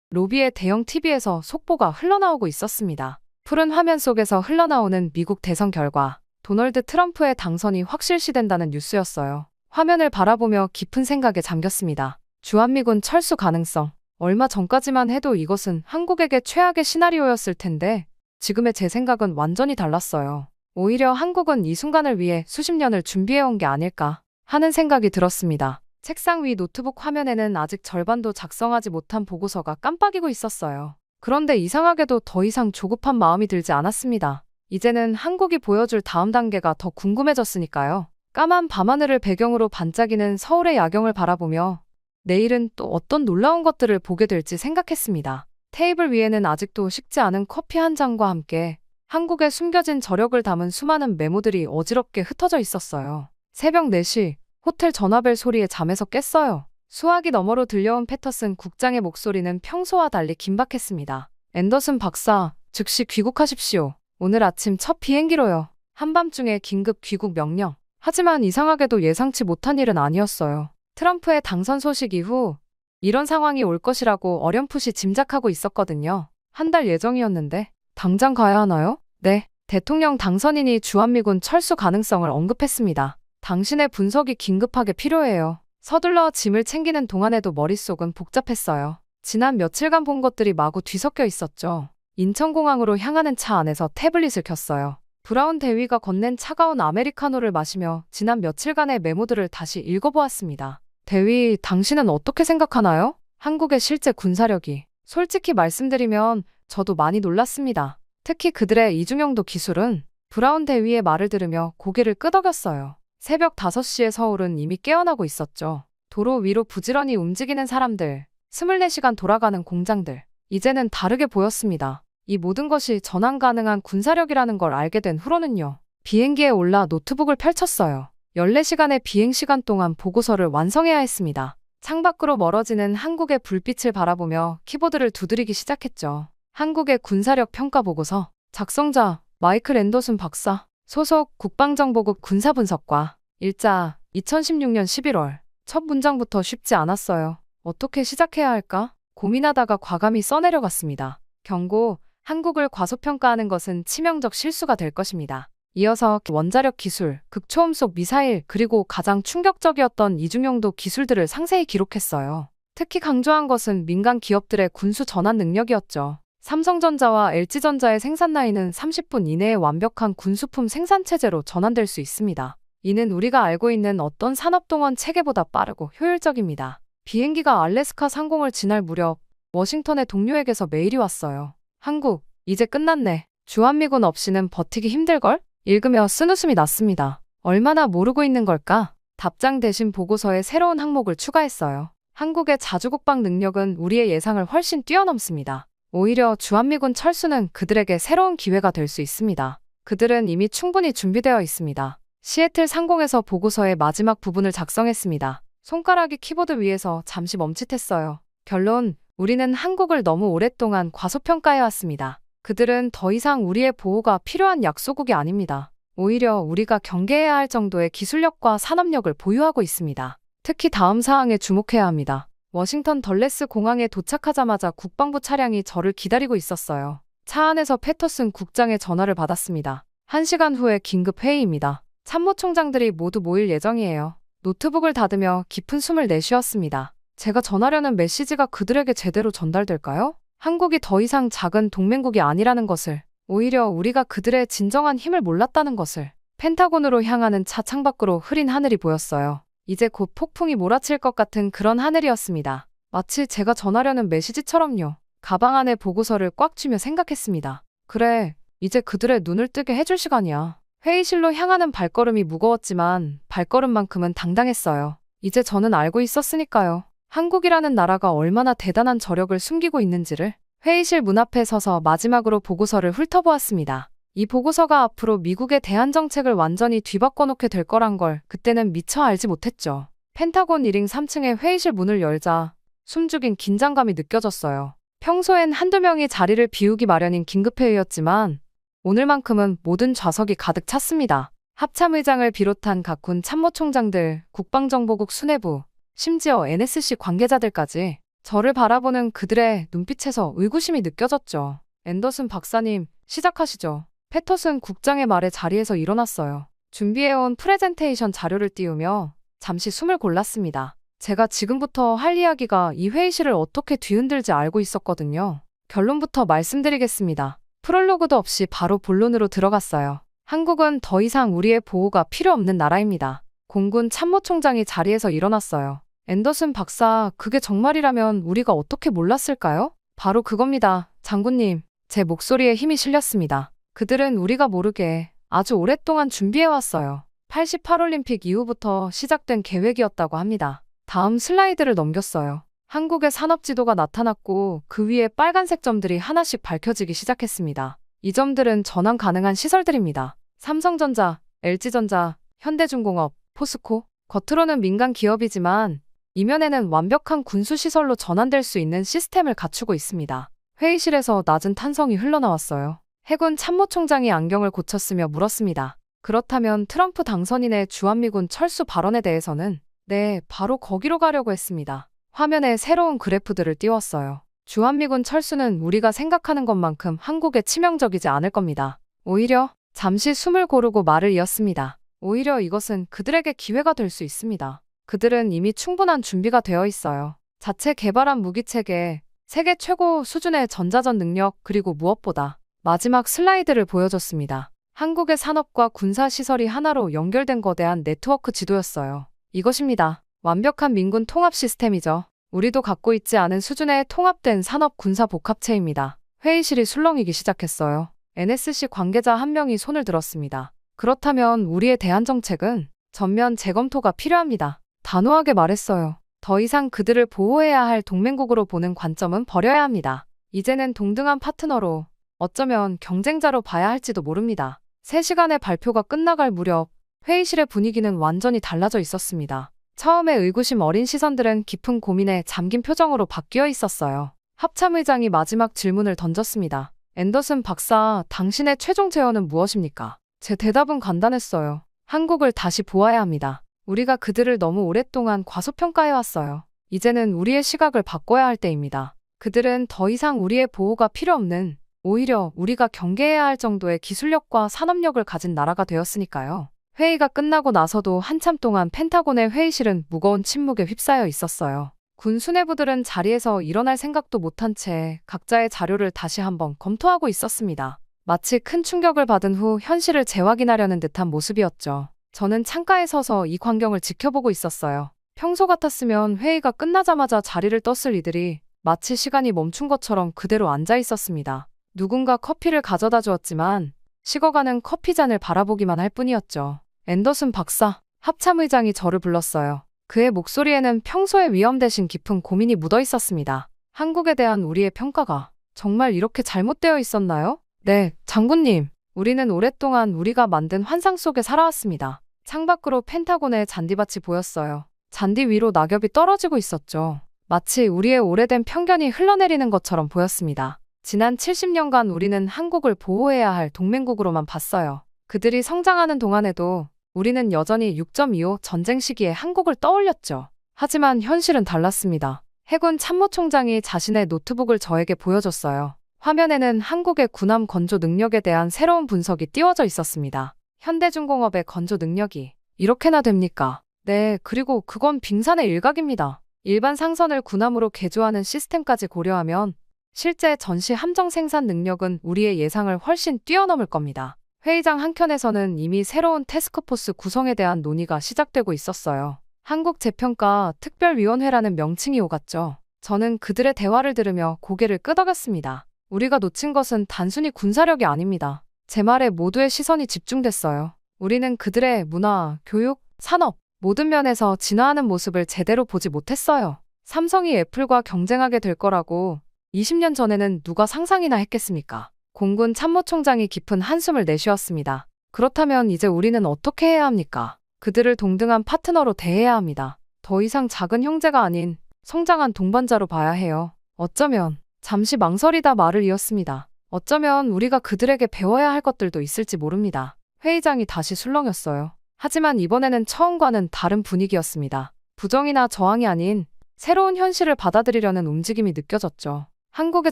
로비의 대형 TV에서 속보가 흘러나오고 있었습니다. 푸른 화면 속에서 흘러나오는 미국 대선 결과, 도널드 트럼프의 당선이 확실시된다는 뉴스였어요. 화면을 바라보며 깊은 생각에 잠겼습니다. 주한미군 철수 가능성. 얼마 전까지만 해도 이것은 한국에게 최악의 시나리오였을 텐데 지금의 제 생각은 완전히 달랐어요. 오히려 한국은 이 순간을 위해 수십 년을 준비해온 게 아닐까 하는 생각이 들었습니다. 책상 위 노트북 화면에는 아직 절반도 작성하지 못한 보고서가 깜빡이고 있었어요. 그런데 이상하게도 더 이상 조급한 마음이 들지 않았습니다. 이제는 한국이 보여줄 다음 단계가 더 궁금해졌으니까요. 까만 밤하늘을 배경으로 반짝이는 서울의 야경을 바라보며 내일은 또 어떤 놀라운 것들을 보게 될지 생각했습니다. 테이블 위에는 아직도 식지 않은 커피 한 잔과 함께 한국의 숨겨진 저력을 담은 수많은 메모들이 어지럽게 흩어져 있었어요. 새벽 4시, 호텔 전화벨 소리에 잠에서 깼어요. 수화기 너머로 들려온 패터슨 국장의 목소리는 평소와 달리 긴박했습니다. 앤더슨 박사, 즉시 귀국하십시오. 오늘 아침 첫 비행기로요. 한밤중에 긴급 귀국 명령. 하지만 이상하게도 예상치 못한 일은 아니었어요. 트럼프의 당선 소식 이후 이런 상황이 올 것이라고 어렴풋이 짐작하고 있었거든요. 한 달 예정이었는데 당장 가야 하나요? 네, 대통령 당선인이 주한미군 철수 가능성을 언급했습니다. 당신의 분석이 긴급하게 필요해요. 서둘러 짐을 챙기는 동안에도 머릿속은 복잡했어요. 지난 며칠간 본 것들이 마구 뒤섞여 있었죠. 인천공항으로 향하는 차 안에서 태블릿을 켰어요. 브라운 대위가 건넨 차가운 아메리카노를 마시며 지난 며칠간의 메모들을 다시 읽어보았습니다. 대위, 당신은 어떻게 생각하나요? 한국의 실제 군사력이. 솔직히 말씀드리면 저도 많이 놀랐습니다. 특히 그들의 이중용도 기술은. 브라운 대위의 말을 들으며 고개를 끄덕였어요. 새벽 5시에 서울은 이미 깨어나고 있었죠. 도로 위로 부지런히 움직이는 사람들, 24시간 돌아가는 공장들. 이제는 다르게 보였습니다. 이 모든 것이 전환 가능한 군사력이라는 걸 알게 된 후로는요. 비행기에 올라 노트북을 펼쳤어요. 14시간의 비행시간 동안 보고서를 완성해야 했습니다. 창밖으로 멀어지는 한국의 불빛을 바라보며 키보드를 두드리기 시작했죠. 한국의 군사력 평가 보고서. 작성자, 마이클 앤더슨 박사. 소속 국방정보국 군사분석과. 일자, 2016년 11월. 첫 문장부터 쉽지 않았어요. 어떻게 시작해야 할까? 고민하다가 과감히 써내려갔습니다. 경고, 한국을 과소평가하는 것은 치명적 실수가 될 것입니다. 이어서 원자력 기술, 극초음속 미사일, 그리고 가장 충격적이었던 이중용도 기술들을 상세히 기록했어요. 특히 강조한 것은 민간 기업들의 군수 전환 능력이었죠. 삼성전자와 LG전자의 생산 라인은 30분 이내에 완벽한 군수품 생산체제로 전환될 수 있습니다. 이는 우리가 알고 있는 어떤 산업동원 체계보다 빠르고 효율적입니다. 비행기가 알래스카 상공을 지날 무렵 워싱턴의 동료에게서 메일이 왔어요. 한국, 이제 끝났네. 주한미군 없이는 버티기 힘들걸? 읽으며 쓴웃음이 났습니다. 얼마나 모르고 있는 걸까? 답장 대신 보고서에 새로운 항목을 추가했어요. 한국의 자주국방 능력은 우리의 예상을 훨씬 뛰어넘습니다. 오히려 주한미군 철수는 그들에게 새로운 기회가 될 수 있습니다. 그들은 이미 충분히 준비되어 있습니다. 시애틀 상공에서 보고서의 마지막 부분을 작성했습니다. 손가락이 키보드 위에서 잠시 멈칫했어요. 결론, 우리는 한국을 너무 오랫동안 과소평가해왔습니다. 그들은 더 이상 우리의 보호가 필요한 약소국이 아닙니다. 오히려 우리가 경계해야 할 정도의 기술력과 산업력을 보유하고 있습니다. 특히 다음 사항에 주목해야 합니다. 워싱턴 덜레스 공항에 도착하자마자 국방부 차량이 저를 기다리고 있었어요. 차 안에서 패터슨 국장의 전화를 받았습니다. 1시간 후에 긴급 회의입니다. 참모총장들이 모두 모일 예정이에요. 노트북을 닫으며 깊은 숨을 내쉬었습니다. 제가 전하려는 메시지가 그들에게 제대로 전달될까요? 한국이 더 이상 작은 동맹국이 아니라는 것을, 오히려 우리가 그들의 진정한 힘을 몰랐다는 것을. 펜타곤으로 향하는 차 창밖으로 흐린 하늘이 보였어요. 이제 곧 폭풍이 몰아칠 것 같은 그런 하늘이었습니다. 마치 제가 전하려는 메시지처럼요. 가방 안에 보고서를 꽉 쥐며 생각했습니다. 그래, 이제 그들의 눈을 뜨게 해줄 시간이야. 회의실로 향하는 발걸음이 무거웠지만 발걸음만큼은 당당했어요. 이제 저는 알고 있었으니까요. 한국이라는 나라가 얼마나 대단한 저력을 숨기고 있는지를. 회의실 문 앞에 서서 마지막으로 보고서를 훑어보았습니다. 이 보고서가 앞으로 미국의 대한 정책을 완전히 뒤바꿔 놓게 될 거란 걸 그때는 미처 알지 못했죠. 펜타곤 1층 3층의 회의실 문을 열자 숨죽인 긴장감이 느껴졌어요. 평소엔 한두 명이 자리를 비우기 마련인 긴급회의였지만 오늘만큼은 모든 좌석이 가득 찼습니다. 합참의장을 비롯한 각 군 참모총장들, 국방정보국 수뇌부, 심지어 NSC 관계자들까지 저를 바라보는 그들의 눈빛에서 의구심이 느껴졌죠. 앤더슨 박사님, 시작하시죠. 패터슨 국장의 말에 자리에서 일어났어요. 준비해온 프레젠테이션 자료를 띄우며 잠시 숨을 골랐습니다. 제가 지금부터 할 이야기가 이 회의실을 어떻게 뒤흔들지 알고 있었거든요. 결론부터 말씀드리겠습니다. 프롤로그도 없이 바로 본론으로 들어갔어요. 한국은 더 이상 우리의 보호가 필요 없는 나라입니다. 공군 참모총장이 자리에서 일어났어요. 앤더슨 박사, 그게 정말이라면 우리가 어떻게 몰랐을까요? 바로 그겁니다, 장군님. 제 목소리에 힘이 실렸습니다. 그들은 우리가 모르게 아주 오랫동안 준비해왔어요. 88올림픽 이후부터 시작된 계획이었다고 합니다. 다음 슬라이드를 넘겼어요. 한국의 산업지도가 나타났고 그 위에 빨간색 점들이 하나씩 밝혀지기 시작했습니다. 이 점들은 전환 가능한 시설들입니다. 삼성전자, LG전자, 현대중공업, 포스코. 겉으로는 민간 기업이지만 이면에는 완벽한 군수시설로 전환될 수 있는 시스템을 갖추고 있습니다. 회의실에서 낮은 탄성이 흘러나왔어요. 해군 참모총장이 안경을 고쳤으며 물었습니다. 그렇다면 트럼프 당선인의 주한미군 철수 발언에 대해서는? 네, 바로 거기로 가려고 했습니다. 화면에 새로운 그래프들을 띄웠어요. 주한미군 철수는 우리가 생각하는 것만큼 한국에 치명적이지 않을 겁니다. 오히려 잠시 숨을 고르고 말을 이었습니다. 오히려 이것은 그들에게 기회가 될 수 있습니다. 그들은 이미 충분한 준비가 되어 있어요. 자체 개발한 무기체계, 세계 최고 수준의 전자전 능력, 그리고 무엇보다 마지막 슬라이드를 보여줬습니다. 한국의 산업과 군사시설이 하나로 연결된 거대한 네트워크 지도였어요. 이것입니다. 완벽한 민군 통합 시스템이죠. 우리도 갖고 있지 않은 수준의 통합된 산업 군사 복합체입니다. 회의실이 술렁이기 시작했어요. NSC 관계자 한 명이 손을 들었습니다. 그렇다면 우리에 대한 정책은 전면 재검토가 필요합니다. 단호하게 말했어요. 더 이상 그들을 보호해야 할 동맹국으로 보는 관점은 버려야 합니다. 이제는 동등한 파트너로, 어쩌면 경쟁자로 봐야 할지도 모릅니다. 3시간의 발표가 끝나갈 무렵 회의실의 분위기는 완전히 달라져 있었습니다. 처음에 의구심 어린 시선들은 깊은 고민에 잠긴 표정으로 바뀌어 있었어요. 합참의장이 마지막 질문을 던졌습니다. 앤더슨 박사, 당신의 최종 제언은 무엇입니까? 제 대답은 간단했어요. 한국을 다시 보아야 합니다. 우리가 그들을 너무 오랫동안 과소평가해왔어요. 이제는 우리의 시각을 바꿔야 할 때입니다. 그들은 더 이상 우리의 보호가 필요 없는, 오히려 우리가 경계해야 할 정도의 기술력과 산업력을 가진 나라가 되었으니까요. 회의가 끝나고 나서도 한참 동안 펜타곤의 회의실은 무거운 침묵에 휩싸여 있었어요. 군 수뇌부들은 자리에서 일어날 생각도 못한 채 각자의 자료를 다시 한번 검토하고 있었습니다. 마치 큰 충격을 받은 후 현실을 재확인하려는 듯한 모습이었죠. 저는 창가에 서서 이 광경을 지켜보고 있었어요. 평소 같았으면 회의가 끝나자마자 자리를 떴을 이들이 마치 시간이 멈춘 것처럼 그대로 앉아 있었습니다. 누군가 커피를 가져다 주었지만 식어가는 커피잔을 바라보기만 할 뿐이었죠. 앤더슨 박사, 합참의장이 저를 불렀어요. 그의 목소리에는 평소의 위험 대신 깊은 고민이 묻어 있었습니다. 한국에 대한 우리의 평가가 정말 이렇게 잘못되어 있었나요? 네, 장군님. 우리는 오랫동안 우리가 만든 환상 속에 살아왔습니다. 창밖으로 펜타곤의 잔디밭이 보였어요. 잔디 위로 낙엽이 떨어지고 있었죠. 마치 우리의 오래된 편견이 흘러내리는 것처럼 보였습니다. 지난 70년간 우리는 한국을 보호해야 할 동맹국으로만 봤어요. 그들이 성장하는 동안에도 우리는 여전히 6.25 전쟁 시기에 한국을 떠올렸죠. 하지만 현실은 달랐습니다. 해군 참모총장이 자신의 노트북을 저에게 보여줬어요. 화면에는 한국의 군함 건조 능력에 대한 새로운 분석이 띄워져 있었습니다. 현대중공업의 건조 능력이 이렇게나 됩니까? 네, 그리고 그건 빙산의 일각입니다. 일반 상선을 군함으로 개조하는 시스템까지 고려하면 실제 전시 함정 생산 능력은 우리의 예상을 훨씬 뛰어넘을 겁니다. 회의장 한켠에서는 이미 새로운 태스크포스 구성에 대한 논의가 시작되고 있었어요. 한국재평가 특별위원회라는 명칭이 오갔죠. 저는 그들의 대화를 들으며 고개를 끄덕였습니다. 우리가 놓친 것은 단순히 군사력이 아닙니다. 제 말에 모두의 시선이 집중됐어요. 우리는 그들의 문화, 교육, 산업, 모든 면에서 진화하는 모습을 제대로 보지 못했어요. 삼성이 애플과 경쟁하게 될 거라고 20년 전에는 누가 상상이나 했겠습니까? 공군 참모총장이 깊은 한숨을 내쉬었습니다. 그렇다면 이제 우리는 어떻게 해야 합니까? 그들을 동등한 파트너로 대해야 합니다. 더 이상 작은 형제가 아닌 성장한 동반자로 봐야 해요. 어쩌면 잠시 망설이다 말을 이었습니다. 어쩌면 우리가 그들에게 배워야 할 것들도 있을지 모릅니다. 회의장이 다시 술렁였어요. 하지만 이번에는 처음과는 다른 분위기였습니다. 부정이나 저항이 아닌 새로운 현실을 받아들이려는 움직임이 느껴졌죠. 한국의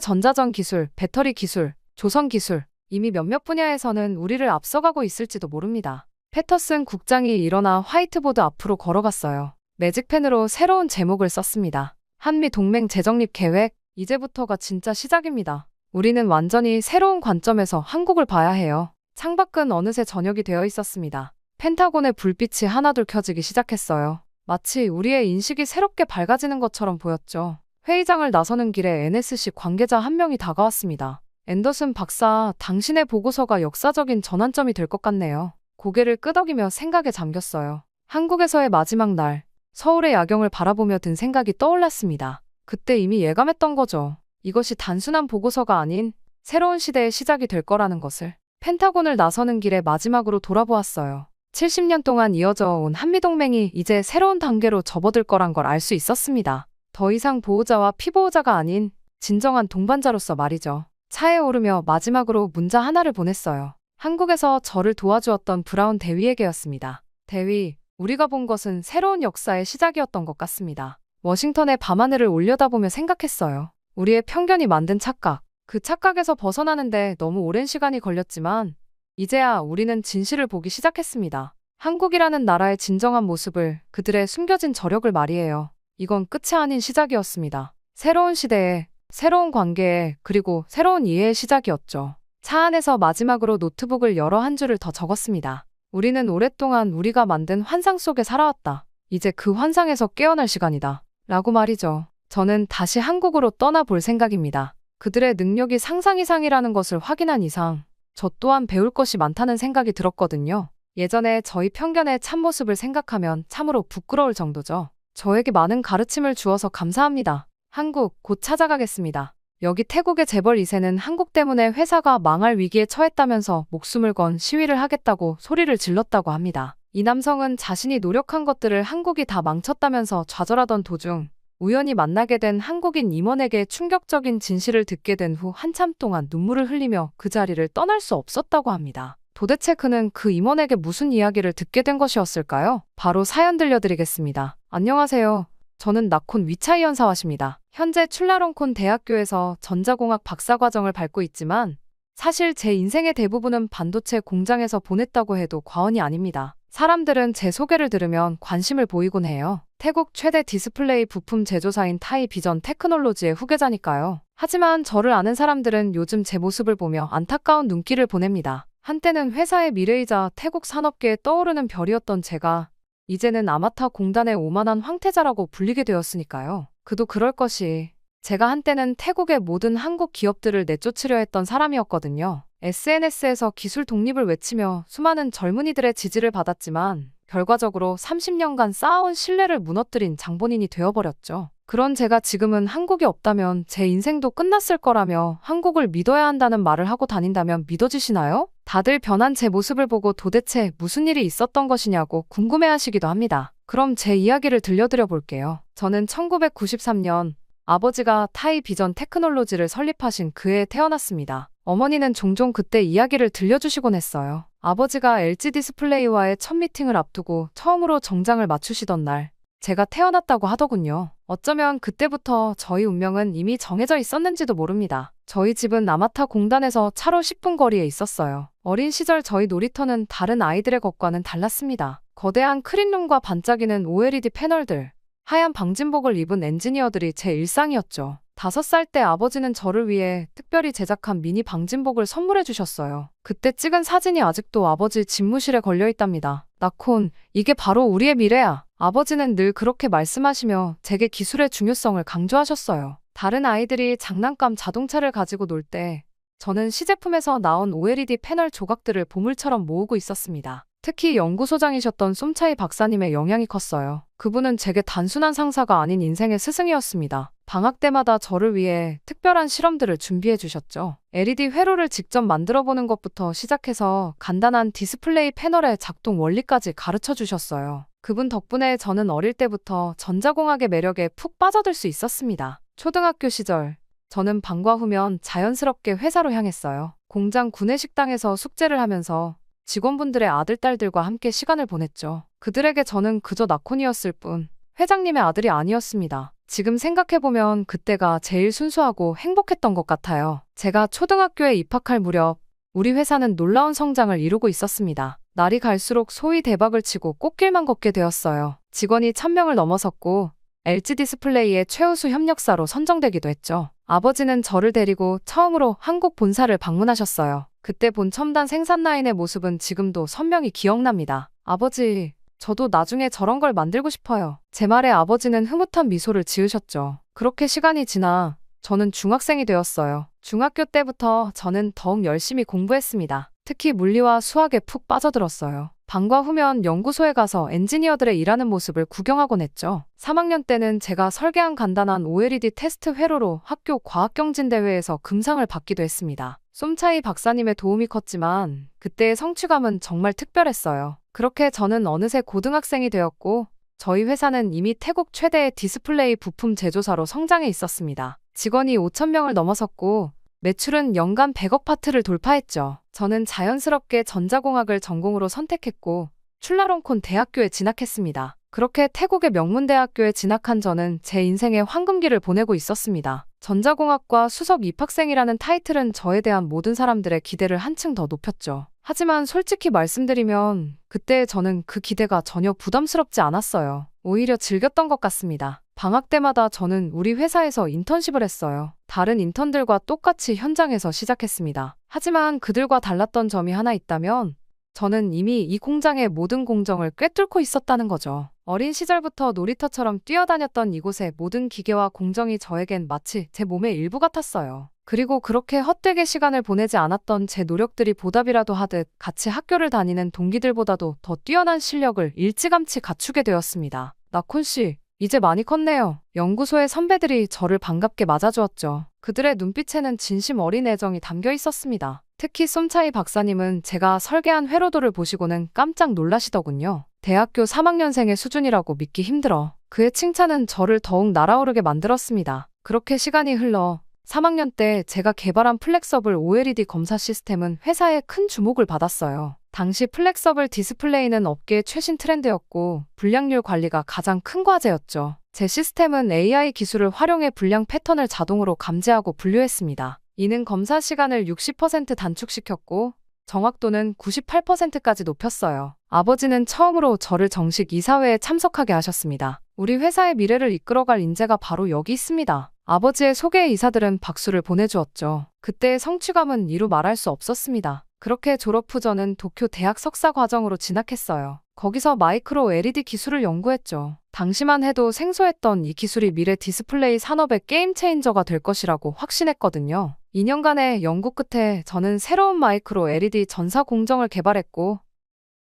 전자전 기술, 배터리 기술, 조선 기술, 이미 몇몇 분야에서는 우리를 앞서가고 있을지도 모릅니다. 패터슨 국장이 일어나 화이트보드 앞으로 걸어갔어요. 매직펜으로 새로운 제목을 썼습니다. 한미 동맹 재정립 계획, 이제부터가 진짜 시작입니다. 우리는 완전히 새로운 관점에서 한국을 봐야 해요. 창밖은 어느새 저녁이 되어 있었습니다. 펜타곤의 불빛이 하나둘 켜지기 시작했어요. 마치 우리의 인식이 새롭게 밝아지는 것처럼 보였죠. 회의장을 나서는 길에 NSC 관계자 한 명이 다가왔습니다. 앤더슨 박사, 당신의 보고서가 역사적인 전환점이 될 것 같네요. 고개를 끄덕이며 생각에 잠겼어요. 한국에서의 마지막 날, 서울의 야경을 바라보며 든 생각이 떠올랐습니다. 그때 이미 예감했던 거죠. 이것이 단순한 보고서가 아닌 새로운 시대의 시작이 될 거라는 것을. 펜타곤을 나서는 길에 마지막으로 돌아보았어요. 70년 동안 이어져 온 한미동맹이 이제 새로운 단계로 접어들 거란 걸 알 수 있었습니다. 더 이상 보호자와 피보호자가 아닌 진정한 동반자로서 말이죠. 차에 오르며 마지막으로 문자 하나를 보냈어요. 한국에서 저를 도와주었던 브라운 대위에게였습니다. 대위, 우리가 본 것은 새로운 역사의 시작이었던 것 같습니다. 워싱턴의 밤하늘을 올려다보며 생각했어요. 우리의 편견이 만든 착각, 그 착각에서 벗어나는데 너무 오랜 시간이 걸렸지만 이제야 우리는 진실을 보기 시작했습니다. 한국이라는 나라의 진정한 모습을, 그들의 숨겨진 저력을 말이에요. 이건 끝이 아닌 시작이었습니다. 새로운 시대에, 새로운 관계에, 그리고 새로운 이해의 시작이었죠. 차 안에서 마지막으로 노트북을 열어 한 줄을 더 적었습니다. 우리는 오랫동안 우리가 만든 환상 속에 살아왔다. 이제 그 환상에서 깨어날 시간이다. 라고 말이죠. 저는 다시 한국으로 떠나볼 생각입니다. 그들의 능력이 상상 이상이라는 것을 확인한 이상 저 또한 배울 것이 많다는 생각이 들었거든요. 예전에 저희 편견의 참모습을 생각하면 참으로 부끄러울 정도죠. 저에게 많은 가르침을 주어서 감사합니다. 한국 곧 찾아가겠습니다. 여기 태국의 재벌 2세는 한국 때문에 회사가 망할 위기에 처했다면서 목숨을 건 시위를 하겠다고 소리를 질렀다고 합니다. 이 남성은 자신이 노력한 것들을 한국이 다 망쳤다면서 좌절하던 도중 우연히 만나게 된 한국인 임원에게 충격적인 진실을 듣게 된 후 한참 동안 눈물을 흘리며 그 자리를 떠날 수 없었다고 합니다. 도대체 그는 그 임원에게 무슨 이야기를 듣게 된 것이었을까요? 바로 사연 들려드리겠습니다. 안녕하세요. 저는 나콘 위차이 연사와십니다. 현재 출라롱콘 대학교에서 전자공학 박사과정을 밟고 있지만 사실 제 인생의 대부분은 반도체 공장에서 보냈다고 해도 과언이 아닙니다. 사람들은 제 소개를 들으면 관심을 보이곤 해요. 태국 최대 디스플레이 부품 제조사인 타이 비전 테크놀로지의 후계자니까요. 하지만 저를 아는 사람들은 요즘 제 모습을 보며 안타까운 눈길을 보냅니다. 한때는 회사의 미래이자 태국 산업계에 떠오르는 별이었던 제가 이제는 아마타 공단의 오만한 황태자라고 불리게 되었으니까요. 그도 그럴 것이 제가 한때는 태국의 모든 한국 기업들을 내쫓으려 했던 사람이었거든요. SNS에서 기술 독립을 외치며 수많은 젊은이들의 지지를 받았지만 결과적으로 30년간 쌓아온 신뢰를 무너뜨린 장본인이 되어버렸죠. 그런 제가 지금은 한국이 없다면 제 인생도 끝났을 거라며 한국을 믿어야 한다는 말을 하고 다닌다면 믿어지시나요? 다들 변한 제 모습을 보고 도대체 무슨 일이 있었던 것이냐고 궁금해하시기도 합니다. 그럼 제 이야기를 들려드려 볼게요. 저는 1993년 아버지가 타이 비전 테크놀로지를 설립하신 그 해에 태어났습니다. 어머니는 종종 그때 이야기를 들려주시곤 했어요. 아버지가 LG 디스플레이와의 첫 미팅을 앞두고 처음으로 정장을 맞추시던 날 제가 태어났다고 하더군요. 어쩌면 그때부터 저희 운명은 이미 정해져 있었는지도 모릅니다. 저희 집은 아마타 공단에서 차로 10분 거리에 있었어요. 어린 시절 저희 놀이터는 다른 아이들의 것과는 달랐습니다. 거대한 크린룸과 반짝이는 OLED 패널들, 하얀 방진복을 입은 엔지니어들이 제 일상이었죠. 5살 때 아버지는 저를 위해 특별히 제작한 미니 방진복을 선물해 주셨어요. 그때 찍은 사진이 아직도 아버지 집무실에 걸려 있답니다. 나콘, 이게 바로 우리의 미래야. 아버지는 늘 그렇게 말씀하시며 제게 기술의 중요성을 강조하셨어요. 다른 아이들이 장난감 자동차를 가지고 놀 때 저는 시제품에서 나온 OLED 패널 조각들을 보물처럼 모으고 있었습니다. 특히 연구소장이셨던 쏨차이 박사님의 영향이 컸어요. 그분은 제게 단순한 상사가 아닌 인생의 스승이었습니다. 방학 때마다 저를 위해 특별한 실험들을 준비해 주셨죠. LED 회로를 직접 만들어 보는 것부터 시작해서 간단한 디스플레이 패널의 작동 원리까지 가르쳐 주셨어요. 그분 덕분에 저는 어릴 때부터 전자공학의 매력에 푹 빠져들 수 있었습니다. 초등학교 시절, 저는 방과 후면 자연스럽게 회사로 향했어요. 공장 구내식당에서 숙제를 하면서 직원분들의 아들, 딸들과 함께 시간을 보냈죠. 그들에게 저는 그저 낙혼이었을 뿐 회장님의 아들이 아니었습니다. 지금 생각해보면 그때가 제일 순수하고 행복했던 것 같아요. 제가 초등학교에 입학할 무렵 우리 회사는 놀라운 성장을 이루고 있었습니다. 날이 갈수록 소위 대박을 치고 꽃길만 걷게 되었어요. 직원이 1000명을 넘어섰고 LG 디스플레이의 최우수 협력사로 선정되기도 했죠. 아버지는 저를 데리고 처음으로 한국 본사를 방문하셨어요. 그때 본 첨단 생산 라인의 모습은 지금도 선명히 기억납니다. 아버지, 저도 나중에 저런 걸 만들고 싶어요. 제 말에 아버지는 흐뭇한 미소를 지으셨죠. 그렇게 시간이 지나 저는 중학생이 되었어요. 중학교 때부터 저는 더욱 열심히 공부했습니다. 특히 물리와 수학에 푹 빠져들었어요. 방과 후면 연구소에 가서 엔지니어들의 일하는 모습을 구경하곤 했죠. 3학년 때는 제가 설계한 간단한 OLED 테스트 회로로 학교 과학경진대회에서 금상을 받기도 했습니다. 쏨차이 박사님의 도움이 컸지만 그때의 성취감은 정말 특별했어요. 그렇게 저는 어느새 고등학생이 되었고 저희 회사는 이미 태국 최대의 디스플레이 부품 제조사로 성장해 있었습니다. 직원이 5,000명을 넘어섰고 매출은 연간 100억 파트를 돌파했죠. 저는 자연스럽게 전자공학을 전공으로 선택했고 출라롱콘 대학교에 진학했습니다. 그렇게 태국의 명문대학교에 진학한 저는 제 인생의 황금기를 보내고 있었습니다. 전자공학과 수석 입학생이라는 타이틀은 저에 대한 모든 사람들의 기대를 한층 더 높였죠. 하지만 솔직히 말씀드리면 그때 저는 그 기대가 전혀 부담스럽지 않았어요. 오히려 즐겼던 것 같습니다. 방학 때마다 저는 우리 회사에서 인턴십을 했어요. 다른 인턴들과 똑같이 현장에서 시작했습니다. 하지만 그들과 달랐던 점이 하나 있다면 저는 이미 이 공장의 모든 공정을 꿰뚫고 있었다는 거죠. 어린 시절부터 놀이터처럼 뛰어다녔던 이곳의 모든 기계와 공정이 저에겐 마치 제 몸의 일부 같았어요. 그리고 그렇게 헛되게 시간을 보내지 않았던 제 노력들이 보답이라도 하듯 같이 학교를 다니는 동기들보다도 더 뛰어난 실력을 일찌감치 갖추게 되었습니다. 나콘 씨, 이제 많이 컸네요. 연구소의 선배들이 저를 반갑게 맞아주었죠. 그들의 눈빛에는 진심 어린 애정이 담겨 있었습니다. 특히 쏨차이 박사님은 제가 설계한 회로도를 보시고는 깜짝 놀라시더군요. 대학교 3학년생의 수준이라고 믿기 힘들어. 그의 칭찬은 저를 더욱 날아오르게 만들었습니다. 그렇게 시간이 흘러 3학년 때 제가 개발한 플렉서블 OLED 검사 시스템은 회사에 큰 주목을 받았어요. 당시 플렉서블 디스플레이는 업계의 최신 트렌드였고 불량률 관리가 가장 큰 과제였죠. 제 시스템은 AI 기술을 활용해 불량 패턴을 자동으로 감지하고 분류했습니다. 이는 검사 시간을 60% 단축시켰고 정확도는 98%까지 높였어요. 아버지는 처음으로 저를 정식 이사회에 참석하게 하셨습니다. 우리 회사의 미래를 이끌어갈 인재가 바로 여기 있습니다. 아버지의 소개 이사들은 박수를 보내주었죠. 그때의 성취감은 이루 말할 수 없었습니다. 그렇게 졸업 후 저는 도쿄 대학 석사 과정으로 진학했어요. 거기서 마이크로 LED 기술을 연구했죠. 당시만 해도 생소했던 이 기술이 미래 디스플레이 산업의 게임 체인저가 될 것이라고 확신했거든요. 2년간의 연구 끝에 저는 새로운 마이크로 LED 전사 공정을 개발했고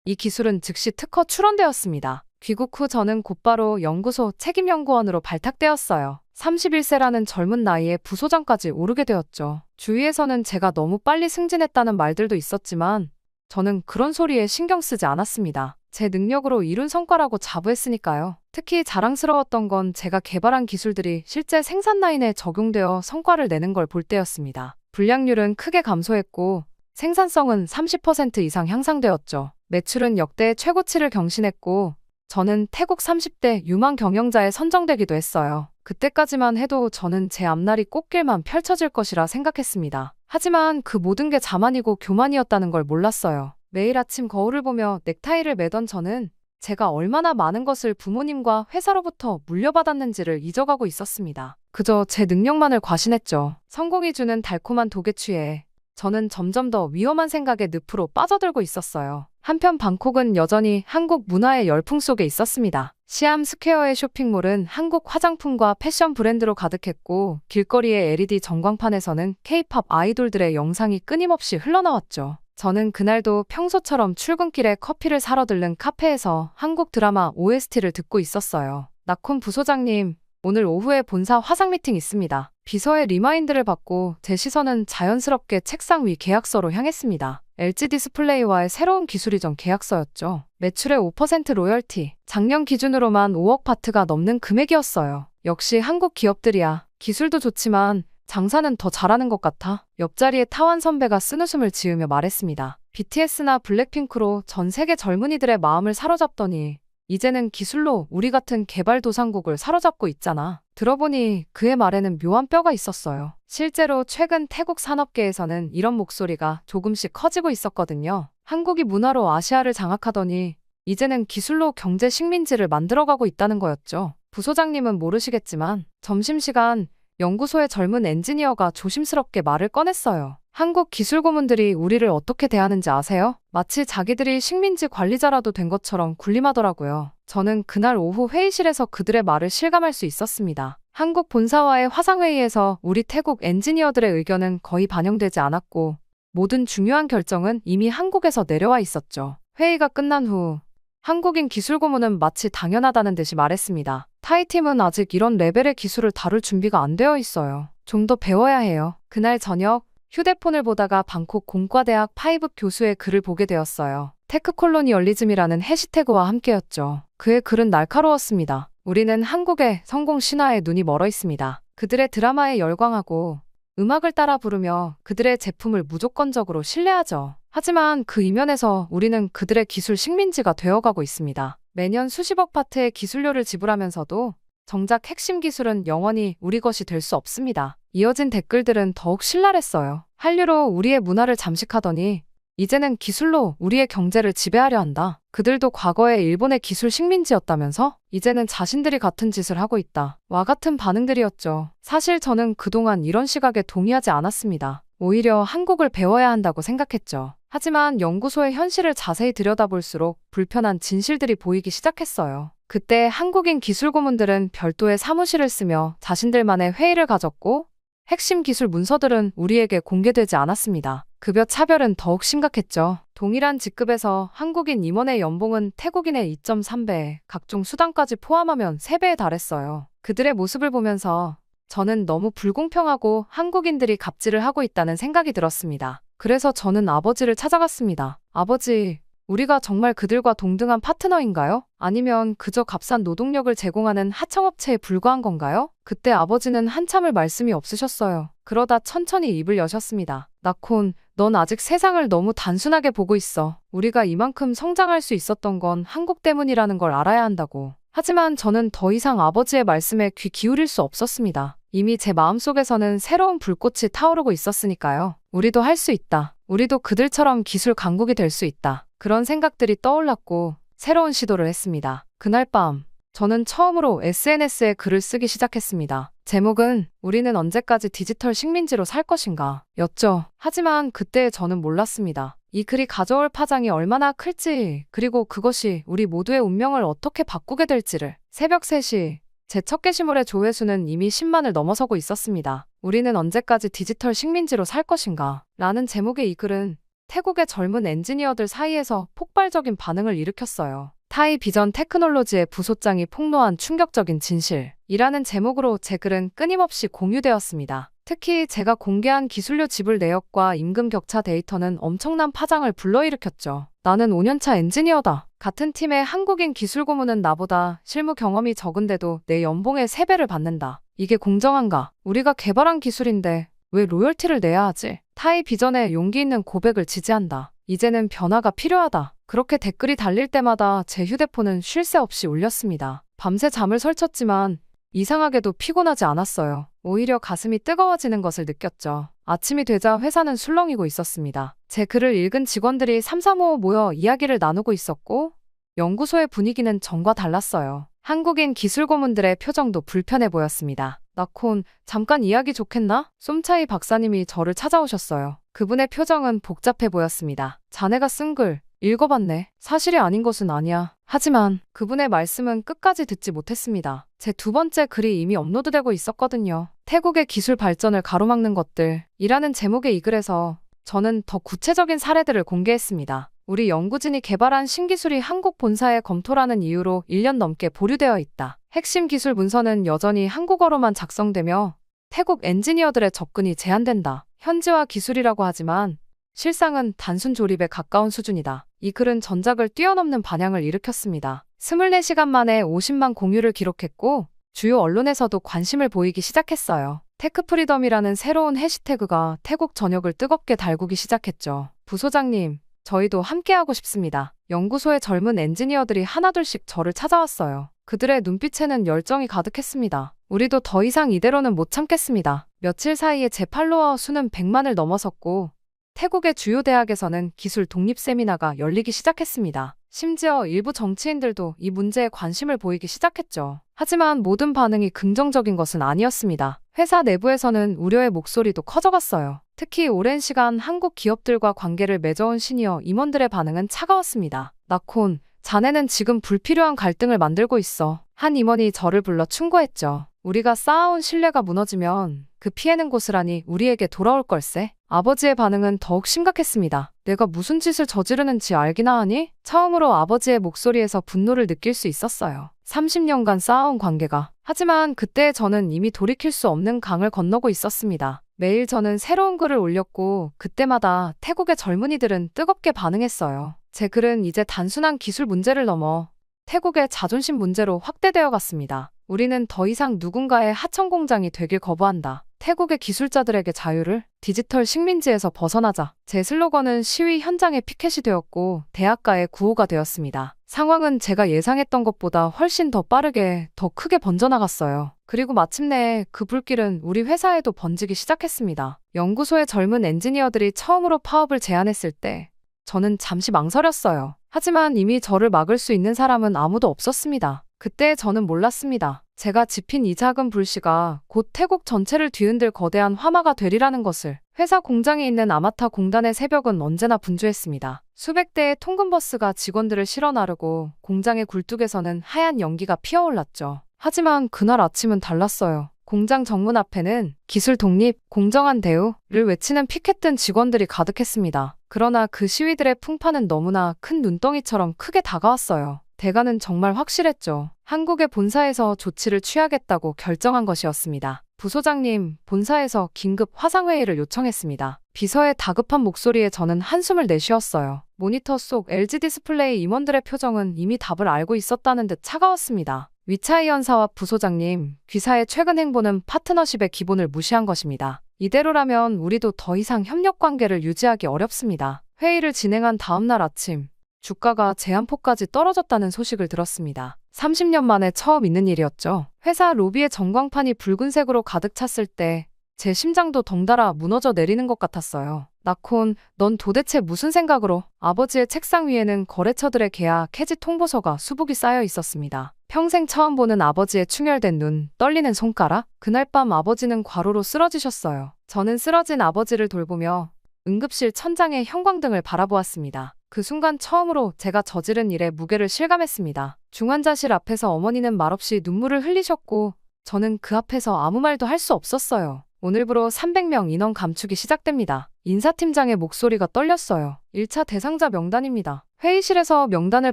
이 기술은 즉시 특허 출원되었습니다. 귀국 후 저는 곧바로 연구소 책임연구원으로 발탁되었어요. 31세라는 젊은 나이에 부소장까지 오르게 되었죠. 주위에서는 제가 너무 빨리 승진했다는 말들도 있었지만 저는 그런 소리에 신경 쓰지 않았습니다. 제 능력으로 이룬 성과라고 자부했으니까요. 특히 자랑스러웠던 건 제가 개발한 기술들이 실제 생산 라인에 적용되어 성과를 내는 걸 볼 때였습니다. 불량률은 크게 감소했고 생산성은 30% 이상 향상되었죠. 매출은 역대 최고치를 경신했고 저는 태국 30대 유망 경영자에 선정되기도 했어요. 그때까지만 해도 저는 제 앞날이 꽃길만 펼쳐질 것이라 생각했습니다. 하지만 그 모든 게 자만이고 교만이었다는 걸 몰랐어요. 매일 아침 거울을 보며 넥타이를 매던 저는 제가 얼마나 많은 것을 부모님과 회사로부터 물려받았는지를 잊어가고 있었습니다. 그저 제 능력만을 과신했죠. 성공이 주는 달콤한 독에 취해 저는 점점 더 위험한 생각에 늪으로 빠져들고 있었어요. 한편 방콕은 여전히 한국 문화의 열풍 속에 있었습니다. 시암 스퀘어의 쇼핑몰은 한국 화장품과 패션 브랜드로 가득했고 길거리의 LED 전광판에서는 K-팝 아이돌들의 영상이 끊임없이 흘러나왔죠. 저는 그날도 평소처럼 출근길에 커피를 사러 들른 카페에서 한국 드라마 OST를 듣고 있었어요. 나콘 부소장님, 오늘 오후에 본사 화상 미팅 있습니다. 비서의 리마인드를 받고 제 시선은 자연스럽게 책상 위 계약서로 향했습니다. LG 디스플레이와의 새로운 기술이전 계약서였죠. 매출의 5% 로열티, 작년 기준으로만 5억 바트가 넘는 금액이었어요. 역시 한국 기업들이야. 기술도 좋지만 장사는 더 잘하는 것 같아. 옆자리에 타완 선배가 쓴웃음을 지으며 말했습니다. BTS나 블랙핑크로 전 세계 젊은이들의 마음을 사로잡더니 이제는 기술로 우리 같은 개발도상국을 사로잡고 있잖아. 들어보니 그의 말에는 묘한 뼈가 있었어요. 실제로 최근 태국 산업계에서는 이런 목소리가 조금씩 커지고 있었거든요. 한국이 문화로 아시아를 장악하더니 이제는 기술로 경제 식민지를 만들어가고 있다는 거였죠. 부소장님은 모르시겠지만 점심시간 연구소의 젊은 엔지니어가 조심스럽게 말을 꺼냈어요. 한국 기술 고문들이 우리를 어떻게 대하는지 아세요? 마치 자기들이 식민지 관리자라도 된 것처럼 군림하더라고요. 저는 그날 오후 회의실에서 그들의 말을 실감할 수 있었습니다. 한국 본사와의 화상회의에서 우리 태국 엔지니어들의 의견은 거의 반영되지 않았고 모든 중요한 결정은 이미 한국에서 내려와 있었죠. 회의가 끝난 후 한국인 기술 고문은 마치 당연하다는 듯이 말했습니다. 타이팀은 아직 이런 레벨의 기술을 다룰 준비가 안 되어 있어요. 좀 더 배워야 해요. 그날 저녁 휴대폰을 보다가 방콕 공과대학 파이브 교수의 글을 보게 되었어요. 테크콜로니얼리즘이라는 해시태그와 함께였죠. 그의 글은 날카로웠습니다. 우리는 한국의 성공 신화에 눈이 멀어 있습니다. 그들의 드라마에 열광하고 음악을 따라 부르며 그들의 제품을 무조건적으로 신뢰하죠. 하지만 그 이면에서 우리는 그들의 기술 식민지가 되어가고 있습니다. 매년 수십억 바트의 기술료를 지불하면서도 정작 핵심 기술은 영원히 우리 것이 될 수 없습니다. 이어진 댓글들은 더욱 신랄했어요. 한류로 우리의 문화를 잠식하더니 이제는 기술로 우리의 경제를 지배하려 한다. 그들도 과거에 일본의 기술 식민지였다면서 이제는 자신들이 같은 짓을 하고 있다. 와 같은 반응들이었죠. 사실 저는 그동안 이런 시각에 동의하지 않았습니다. 오히려 한국을 배워야 한다고 생각했죠. 하지만 연구소의 현실을 자세히 들여다볼수록 불편한 진실들이 보이기 시작했어요. 그때 한국인 기술 고문들은 별도의 사무실을 쓰며 자신들만의 회의를 가졌고 핵심 기술 문서들은 우리에게 공개되지 않았습니다. 급여 차별은 더욱 심각했죠. 동일한 직급에서 한국인 임원의 연봉은 태국인의 2.3배, 각종 수당까지 포함하면 3배에 달했어요. 그들의 모습을 보면서 저는 너무 불공평하고 한국인들이 갑질을 하고 있다는 생각이 들었습니다. 그래서 저는 아버지를 찾아갔습니다. 아버지, 우리가 정말 그들과 동등한 파트너인가요? 아니면 그저 값싼 노동력을 제공하는 하청업체에 불과한 건가요? 그때 아버지는 한참을 말씀이 없으셨어요. 그러다 천천히 입을 여셨습니다. 나콘, 넌 아직 세상을 너무 단순하게 보고 있어. 우리가 이만큼 성장할 수 있었던 건 한국 때문이라는 걸 알아야 한다고. 하지만 저는 더 이상 아버지의 말씀에 귀 기울일 수 없었습니다. 이미 제 마음속에서는 새로운 불꽃이 타오르고 있었으니까요. 우리도 할 수 있다. 우리도 그들처럼 기술 강국이 될 수 있다. 그런 생각들이 떠올랐고 새로운 시도를 했습니다. 그날 밤 저는 처음으로 SNS에 글을 쓰기 시작했습니다. 제목은 우리는 언제까지 디지털 식민지로 살 것인가 였죠. 하지만 그때 저는 몰랐습니다. 이 글이 가져올 파장이 얼마나 클지, 그리고 그것이 우리 모두의 운명을 어떻게 바꾸게 될지를. 새벽 3시 제 첫 게시물의 조회수는 이미 10만을 넘어서고 있었습니다. 우리는 언제까지 디지털 식민지로 살 것인가 라는 제목의 이 글은 태국의 젊은 엔지니어들 사이에서 폭발적인 반응을 일으켰어요. 타이 비전 테크놀로지의 부소장이 폭로한 충격적인 진실이라는 제목으로 제 글은 끊임없이 공유되었습니다. 특히 제가 공개한 기술료 지불 내역과 임금 격차 데이터는 엄청난 파장을 불러일으켰죠. 나는 5년차 엔지니어다. 같은 팀의 한국인 기술 고문은 나보다 실무 경험이 적은데도 내 연봉의 3배를 받는다. 이게 공정한가? 우리가 개발한 기술인데 왜 로열티를 내야 하지? 타이 비전에 용기 있는 고백을 지지한다. 이제는 변화가 필요하다. 그렇게 댓글이 달릴 때마다 제 휴대폰은 쉴 새 없이 울렸습니다. 밤새 잠을 설쳤지만 이상하게도 피곤하지 않았어요. 오히려 가슴이 뜨거워지는 것을 느꼈죠. 아침이 되자 회사는 술렁이고 있었습니다. 제 글을 읽은 직원들이 335 모여 이야기를 나누고 있었고 연구소의 분위기는 전과 달랐어요. 한국인 기술 고문들의 표정도 불편해 보였습니다. 나콘, 잠깐 이야기 좋겠나? 쏨차이 박사님이 저를 찾아오셨어요. 그분의 표정은 복잡해 보였습니다. 자네가 쓴 글, 읽어봤네. 사실이 아닌 것은 아니야. 하지만 그분의 말씀은 끝까지 듣지 못했습니다. 제 두 번째 글이 이미 업로드되고 있었거든요. 태국의 기술 발전을 가로막는 것들이라는 제목의 이 글에서 저는 더 구체적인 사례들을 공개했습니다. 우리 연구진이 개발한 신기술이 한국 본사에 검토라는 이유로 1년 넘게 보류되어 있다. 핵심 기술 문서는 여전히 한국어로만 작성되며 태국 엔지니어들의 접근이 제한된다. 현지화 기술이라고 하지만 실상은 단순 조립에 가까운 수준이다. 이 글은 전작을 뛰어넘는 반향을 일으켰습니다. 24시간 만에 50만 공유를 기록했고 주요 언론에서도 관심을 보이기 시작했어요. 테크프리덤이라는 새로운 해시태그가 태국 전역을 뜨겁게 달구기 시작했죠. 부소장님, 저희도 함께하고 싶습니다. 연구소의 젊은 엔지니어들이 하나둘씩 저를 찾아왔어요. 그들의 눈빛에는 열정이 가득했습니다. 우리도 더 이상 이대로는 못 참겠습니다. 며칠 사이에 제 팔로워 수는 100만을 넘어섰고 태국의 주요 대학에서는 기술 독립 세미나가 열리기 시작했습니다. 심지어 일부 정치인들도 이 문제에 관심을 보이기 시작했죠. 하지만 모든 반응이 긍정적인 것은 아니었습니다. 회사 내부에서는 우려의 목소리도 커져갔어요. 특히 오랜 시간 한국 기업들과 관계를 맺어온 시니어 임원들의 반응은 차가웠습니다. 나콘, 자네는 지금 불필요한 갈등을 만들고 있어. 한 임원이 저를 불러 충고했죠. 우리가 쌓아온 신뢰가 무너지면 그 피해는 고스란히 우리에게 돌아올 걸세. 아버지의 반응은 더욱 심각했습니다. 내가 무슨 짓을 저지르는지 알기나 하니? 처음으로 아버지의 목소리에서 분노를 느낄 수 있었어요. 30년간 쌓아온 관계가. 하지만 그때 저는 이미 돌이킬 수 없는 강을 건너고 있었습니다. 매일 저는 새로운 글을 올렸고 그때마다 태국의 젊은이들은 뜨겁게 반응했어요. 제 글은 이제 단순한 기술 문제를 넘어 태국의 자존심 문제로 확대되어 갔습니다. 우리는 더 이상 누군가의 하청 공장이 되길 거부한다. 태국의 기술자들에게 자유를, 디지털 식민지에서 벗어나자. 제 슬로건은 시위 현장의 피켓이 되었고 대학가의 구호가 되었습니다. 상황은 제가 예상했던 것보다 훨씬 더 빠르게, 더 크게 번져나갔어요. 그리고 마침내 그 불길은 우리 회사에도 번지기 시작했습니다. 연구소의 젊은 엔지니어들이 처음으로 파업을 제안했을 때 저는 잠시 망설였어요. 하지만 이미 저를 막을 수 있는 사람은 아무도 없었습니다. 그때 저는 몰랐습니다. 제가 지핀 이 작은 불씨가 곧 태국 전체를 뒤흔들 거대한 화마가 되리라는 것을. 회사 공장에 있는 아마타 공단의 새벽은 언제나 분주했습니다. 수백 대의 통근버스가 직원들을 실어 나르고 공장의 굴뚝에서는 하얀 연기가 피어올랐죠. 하지만 그날 아침은 달랐어요. 공장 정문 앞에는 기술 독립, 공정한 대우를 외치는 피켓 든 직원들이 가득했습니다. 그러나 그 시위들의 풍파는 너무나 큰 눈덩이처럼 크게 다가왔어요. 대가는 정말 확실했죠. 한국의 본사에서 조치를 취하겠다고 결정한 것이었습니다. 부소장님, 본사에서 긴급 화상회의를 요청했습니다. 비서의 다급한 목소리에 저는 한숨을 내쉬었어요. 모니터 속 LG 디스플레이 임원들의 표정은 이미 답을 알고 있었다는 듯 차가웠습니다. 위차이 연사와 부소장님, 귀사의 최근 행보는 파트너십의 기본을 무시한 것입니다. 이대로라면 우리도 더 이상 협력 관계를 유지하기 어렵습니다. 회의를 진행한 다음 날 아침, 주가가 제한폭까지 떨어졌다는 소식을 들었습니다. 30년 만에 처음 있는 일이었죠. 회사 로비의 전광판이 붉은색으로 가득 찼을 때 제 심장도 덩달아 무너져 내리는 것 같았어요. 나콘, 넌 도대체 무슨 생각으로? 아버지의 책상 위에는 거래처들의 계약 해지 통보서가 수북이 쌓여 있었습니다. 평생 처음 보는 아버지의 충혈된 눈, 떨리는 손가락. 그날 밤 아버지는 과로로 쓰러지셨어요. 저는 쓰러진 아버지를 돌보며 응급실 천장의 형광등을 바라보았습니다. 그 순간 처음으로 제가 저지른 일의 무게를 실감했습니다. 중환자실 앞에서 어머니는 말없이 눈물을 흘리셨고 저는 그 앞에서 아무 말도 할 수 없었어요. 오늘부로 300명 인원 감축이 시작됩니다. 인사팀장의 목소리가 떨렸어요. 1차 대상자 명단입니다. 회의실에서 명단을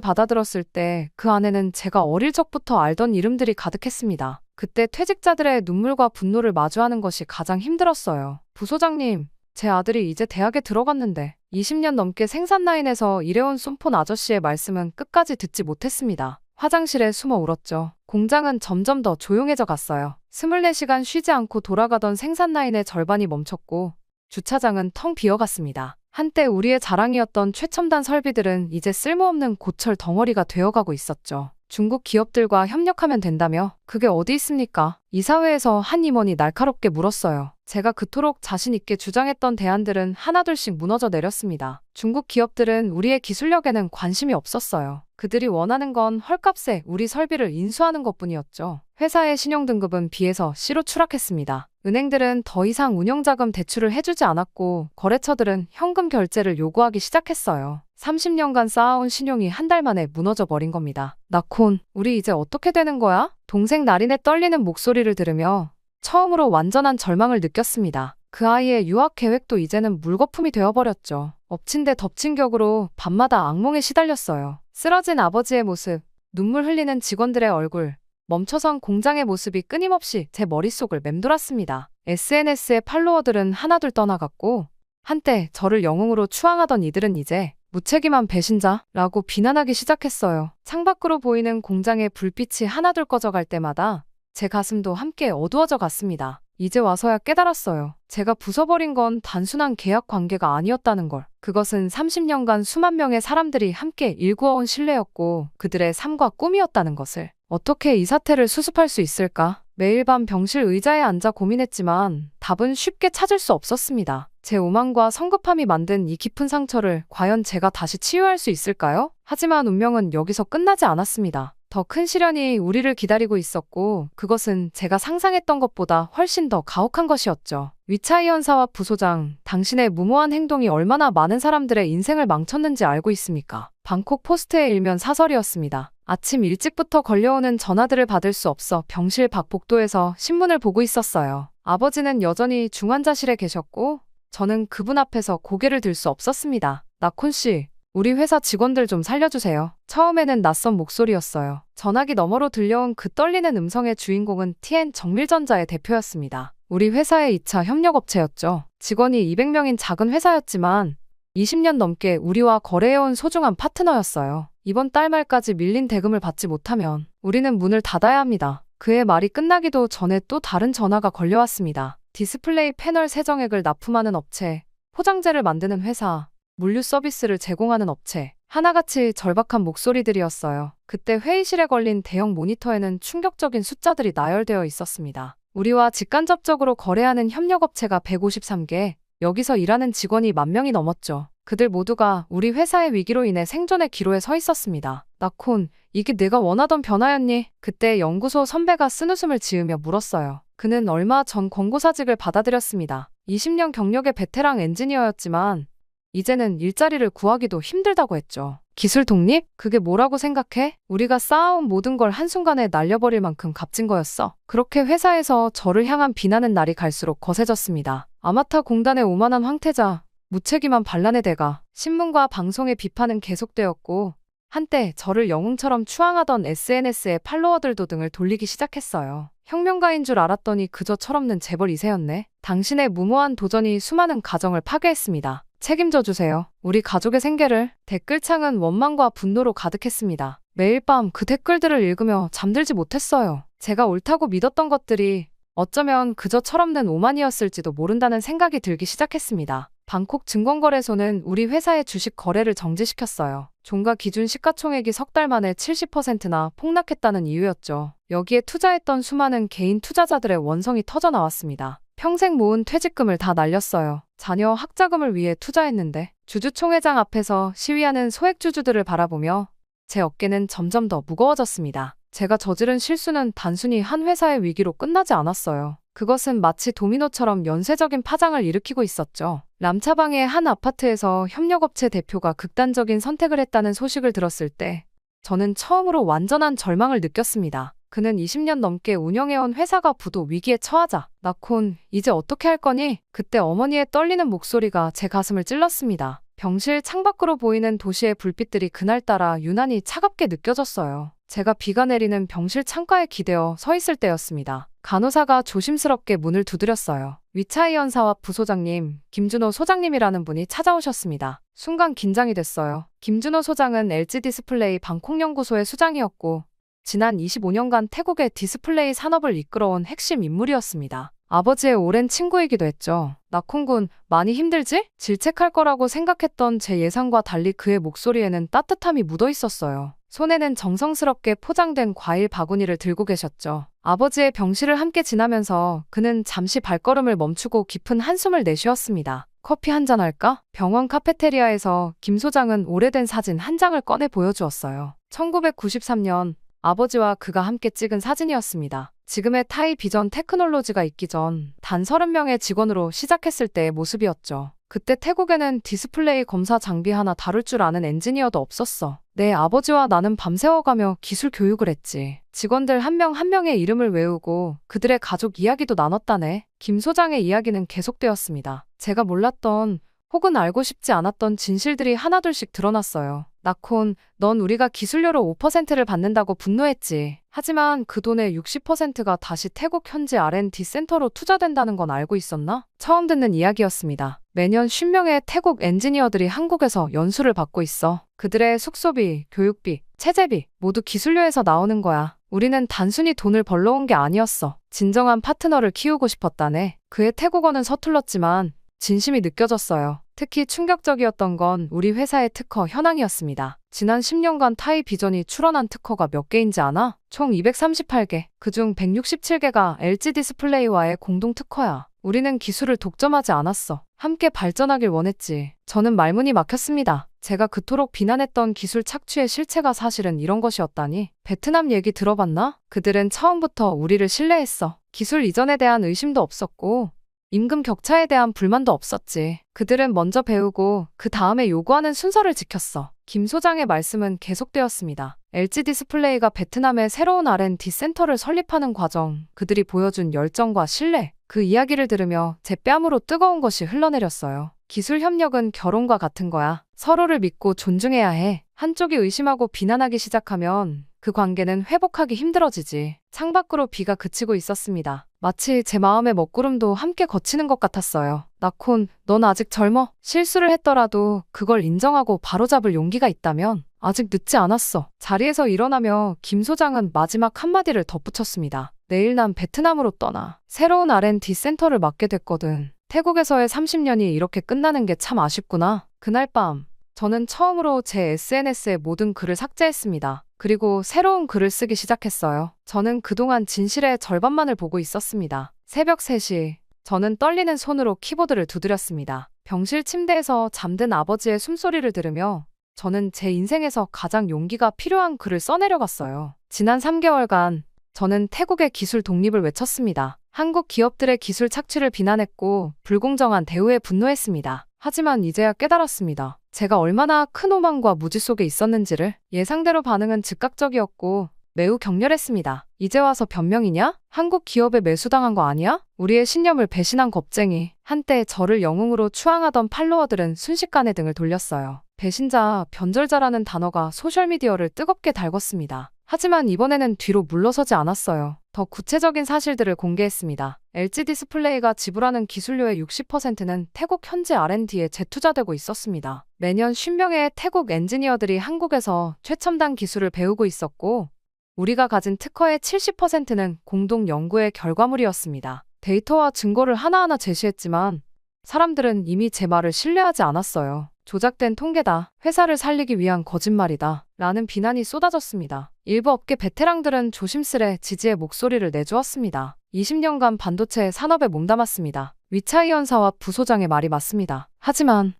받아들었을 때 그 안에는 제가 어릴 적부터 알던 이름들이 가득했습니다. 그때 퇴직자들의 눈물과 분노를 마주하는 것이 가장 힘들었어요. 부소장님, 제 아들이 이제 대학에 들어갔는데 20년 넘게 생산 라인에서 일해온 쏨폰 아저씨의 말씀은 끝까지 듣지 못했습니다. 화장실에 숨어 울었죠. 공장은 점점 더 조용해져 갔어요. 24시간 쉬지 않고 돌아가던 생산 라인의 절반이 멈췄고 주차장은 텅 비어갔습니다. 한때 우리의 자랑이었던 최첨단 설비들은 이제 쓸모없는 고철 덩어리가 되어가고 있었죠. 중국 기업들과 협력하면 된다며? 그게 어디 있습니까? 이사회에서 한 임원이 날카롭게 물었어요. 제가 그토록 자신 있게 주장했던 대안들은 하나둘씩 무너져 내렸습니다. 중국 기업들은 우리의 기술력에는 관심이 없었어요. 그들이 원하는 건 헐값에 우리 설비를 인수하는 것뿐이었죠. 회사의 신용등급은 B에서 C로 추락했습니다. 은행들은 더 이상 운영자금 대출을 해주지 않았고 거래처들은 현금 결제를 요구하기 시작했어요. 30년간 쌓아온 신용이 한 달 만에 무너져 버린 겁니다. 나콘, 우리 이제 어떻게 되는 거야? 동생 나린의 떨리는 목소리를 들으며 처음으로 완전한 절망을 느꼈습니다. 그 아이의 유학 계획도 이제는 물거품이 되어버렸죠. 엎친 데 덮친 격으로 밤마다 악몽에 시달렸어요. 쓰러진 아버지의 모습, 눈물 흘리는 직원들의 얼굴, 멈춰선 공장의 모습이 끊임없이 제 머릿속을 맴돌았습니다. SNS의 팔로워들은 하나둘 떠나갔고 한때 저를 영웅으로 추앙하던 이들은 이제 무책임한 배신자라고 비난하기 시작했어요. 창밖으로 보이는 공장의 불빛이 하나둘 꺼져갈 때마다 제 가슴도 함께 어두워져 갔습니다. 이제 와서야 깨달았어요. 제가 부숴버린 건 단순한 계약 관계가 아니었다는 걸. 그것은 30년간 수만 명의 사람들이 함께 일구어온 신뢰였고 그들의 삶과 꿈이었다는 것을. 어떻게 이 사태를 수습할 수 있을까? 매일 밤 병실 의자에 앉아 고민했지만 답은 쉽게 찾을 수 없었습니다. 제 오만과 성급함이 만든 이 깊은 상처를 과연 제가 다시 치유할 수 있을까요? 하지만 운명은 여기서 끝나지 않았습니다. 더 큰 시련이 우리를 기다리고 있었고 그것은 제가 상상했던 것보다 훨씬 더 가혹한 것이었죠. 위차이 연사와 부소장, 당신의 무모한 행동이 얼마나 많은 사람들의 인생을 망쳤는지 알고 있습니까? 방콕 포스트의 일면 사설이었습니다. 아침 일찍부터 걸려오는 전화들을 받을 수 없어 병실 밖 복도에서 신문을 보고 있었어요. 아버지는 여전히 중환자실에 계셨고 저는 그분 앞에서 고개를 들 수 없었습니다. 나콘 씨, 우리 회사 직원들 좀 살려주세요. 처음에는 낯선 목소리였어요. 전화기 너머로 들려온 그 떨리는 음성의 주인공은 TN 정밀전자의 대표였습니다. 우리 회사의 2차 협력업체였죠. 직원이 200명인 작은 회사였지만 20년 넘게 우리와 거래해온 소중한 파트너였어요. 이번 달 말까지 밀린 대금을 받지 못하면 우리는 문을 닫아야 합니다. 그의 말이 끝나기도 전에 또 다른 전화가 걸려왔습니다. 디스플레이 패널 세정액을 납품하는 업체, 포장재를 만드는 회사, 물류 서비스를 제공하는 업체, 하나같이 절박한 목소리들이었어요. 그때 회의실에 걸린 대형 모니터에는 충격적인 숫자들이 나열되어 있었습니다. 우리와 직간접적으로 거래하는 협력업체가 153개, 여기서 일하는 직원이 10,000명이 넘었죠. 그들 모두가 우리 회사의 위기로 인해 생존의 기로에 서 있었습니다. 나콘, 이게 내가 원하던 변화였니? 그때 연구소 선배가 쓴웃음을 지으며 물었어요. 그는 얼마 전 권고사직을 받아들였습니다. 20년 경력의 베테랑 엔지니어였지만 이제는 일자리를 구하기도 힘들다고 했죠. 기술 독립? 그게 뭐라고 생각해? 우리가 쌓아온 모든 걸 한순간에 날려버릴 만큼 값진 거였어. 그렇게 회사에서 저를 향한 비난의 날이 갈수록 거세졌습니다. 아마타 공단의 오만한 황태자, 무책임한 반란의 대가, 신문과 방송의 비판은 계속되었고 한때 저를 영웅처럼 추앙하던 SNS의 팔로워들도 등을 돌리기 시작했어요. 혁명가인 줄 알았더니 그저 철없는 재벌 2세였네. 당신의 무모한 도전이 수많은 가정을 파괴했습니다. 책임져 주세요. 우리 가족의 생계를. 댓글창은 원망과 분노로 가득했습니다. 매일 밤 그 댓글들을 읽으며 잠들지 못했어요. 제가 옳다고 믿었던 것들이 어쩌면 그저 철없는 오만이었을지도 모른다는 생각이 들기 시작했습니다. 방콕 증권거래소는 우리 회사의 주식 거래를 정지시켰어요. 종가 기준 시가총액이 석 달 만에 70%나 폭락했다는 이유였죠. 여기에 투자했던 수많은 개인 투자자들의 원성이 터져 나왔습니다. 평생 모은 퇴직금을 다 날렸어요. 자녀 학자금을 위해 투자했는데 주주총회장 앞에서 시위하는 소액주주들을 바라보며 제 어깨는 점점 더 무거워졌습니다. 제가 저지른 실수는 단순히 한 회사의 위기로 끝나지 않았어요. 그것은 마치 도미노처럼 연쇄적인 파장을 일으키고 있었죠. 람차방의 한 아파트에서 협력업체 대표가 극단적인 선택을 했다는 소식을 들었을 때 저는 처음으로 완전한 절망을 느꼈습니다. 그는 20년 넘게 운영해온 회사가 부도 위기에 처하자 나콘, 이제 어떻게 할 거니? 그때 어머니의 떨리는 목소리가 제 가슴을 찔렀습니다. 병실 창밖으로 보이는 도시의 불빛들이 그날따라 유난히 차갑게 느껴졌어요. 제가 비가 내리는 병실 창가에 기대어 서 있을 때였습니다. 간호사가 조심스럽게 문을 두드렸어요. 위차이 연사와 부소장님, 김준호 소장님이라는 분이 찾아오셨습니다. 순간 긴장이 됐어요. 김준호 소장은 LG 디스플레이 방콕연구소의 수장이었고 지난 25년간 태국의 디스플레이 산업을 이끌어온 핵심 인물이었습니다. 아버지의 오랜 친구이기도 했죠. 나콘군, 많이 힘들지? 질책할 거라고 생각했던 제 예상과 달리 그의 목소리에는 따뜻함이 묻어 있었어요. 손에는 정성스럽게 포장된 과일 바구니를 들고 계셨죠. 아버지의 병실을 함께 지나면서 그는 잠시 발걸음을 멈추고 깊은 한숨을 내쉬었습니다. 커피 한잔 할까? 병원 카페테리아에서 김 소장은 오래된 사진 한 장을 꺼내 보여주었어요. 1993년 아버지와 그가 함께 찍은 사진이었습니다. 지금의 타이 비전 테크놀로지가 있기 전 단 30명의 직원으로 시작했을 때의 모습이었죠. 그때 태국에는 디스플레이 검사 장비 하나 다룰 줄 아는 엔지니어도 없었어. 내 아버지와 나는 밤새워가며 기술 교육을 했지. 직원들 한 명 한 명의 이름을 외우고 그들의 가족 이야기도 나눴다네. 김 소장의 이야기는 계속되었습니다. 제가 몰랐던 혹은 알고 싶지 않았던 진실들이 하나둘씩 드러났어요. 나콘, 넌 우리가 기술료로 5%를 받는다고 분노했지. 하지만 그 돈의 60%가 다시 태국 현지 R&D 센터로 투자된다는 건 알고 있었나? 처음 듣는 이야기였습니다. 매년 10명의 태국 엔지니어들이 한국에서 연수를 받고 있어. 그들의 숙소비, 교육비, 체재비 모두 기술료에서 나오는 거야. 우리는 단순히 돈을 벌러 온 게 아니었어. 진정한 파트너를 키우고 싶었다네. 그의 태국어는 서툴렀지만 진심이 느껴졌어요. 특히 충격적이었던 건 우리 회사의 특허 현황이었습니다. 지난 10년간 타이 비전이 출원한 특허가 몇 개인지 아나? 총 238개. 그중 167개가 LG 디스플레이와의 공동 특허야. 우리는 기술을 독점하지 않았어. 함께 발전하길 원했지. 저는 말문이 막혔습니다. 제가 그토록 비난했던 기술 착취의 실체가 사실은 이런 것이었다니. 베트남 얘기 들어봤나? 그들은 처음부터 우리를 신뢰했어. 기술 이전에 대한 의심도 없었고 임금 격차에 대한 불만도 없었지. 그들은 먼저 배우고 그 다음에 요구하는 순서를 지켰어. 김 소장의 말씀은 계속되었습니다. LG 디스플레이가 베트남에 새로운 R&D 센터를 설립하는 과정, 그들이 보여준 열정과 신뢰, 그 이야기를 들으며 제 뺨으로 뜨거운 것이 흘러내렸어요. 기술 협력은 결혼과 같은 거야. 서로를 믿고 존중해야 해. 한쪽이 의심하고 비난하기 시작하면 그 관계는 회복하기 힘들어지지. 창밖으로 비가 그치고 있었습니다. 마치 제 마음의 먹구름도 함께 거치는 것 같았어요. 나콘, 넌 아직 젊어. 실수를 했더라도 그걸 인정하고 바로잡을 용기가 있다면 아직 늦지 않았어. 자리에서 일어나며 김 소장은 마지막 한마디를 덧붙였습니다. 내일 난 베트남으로 떠나. 새로운 R&D 센터를 맡게 됐거든. 태국에서의 30년이 이렇게 끝나는 게 참 아쉽구나. 그날 밤 저는 처음으로 제 SNS에 모든 글을 삭제했습니다. 그리고 새로운 글을 쓰기 시작했어요. 저는 그동안 진실의 절반만을 보고 있었습니다. 새벽 3시, 저는 떨리는 손으로 키보드를 두드렸습니다. 병실 침대에서 잠든 아버지의 숨소리를 들으며 저는 제 인생에서 가장 용기가 필요한 글을 써내려갔어요. 지난 3개월간 저는 태국의 기술 독립을 외쳤습니다. 한국 기업들의 기술 착취를 비난했고 불공정한 대우에 분노했습니다. 하지만 이제야 깨달았습니다. 제가 얼마나 큰 오만과 무지 속에 있었는지를. 예상대로 반응은 즉각적이었고 매우 격렬했습니다. 이제 와서 변명이냐? 한국 기업에 매수당한 거 아니야? 우리의 신념을 배신한 겁쟁이. 한때 저를 영웅으로 추앙하던 팔로워들은 순식간에 등을 돌렸어요. 배신자, 변절자라는 단어가 소셜미디어를 뜨겁게 달궜습니다. 하지만 이번에는 뒤로 물러서지 않았어요. 더 구체적인 사실들을 공개했습니다. LG 디스플레이가 지불하는 기술료의 60%는 태국 현지 R&D에 재투자되고 있었습니다. 매년 10명의 태국 엔지니어들이 한국에서 최첨단 기술을 배우고 있었고 우리가 가진 특허의 70%는 공동 연구의 결과물이었습니다. 데이터와 증거를 하나하나 제시했지만 사람들은 이미 제 말을 신뢰하지 않았어요. 조작된 통계다. 회사를 살리기 위한 거짓말이다. 라는 비난이 쏟아졌습니다. 일부 업계 베테랑들은 조심스레 지지의 목소리를 내주었습니다. 20년간 반도체 산업에 몸담았습니다. 위차이언 사와 부소장의 말이 맞습니다. 하지만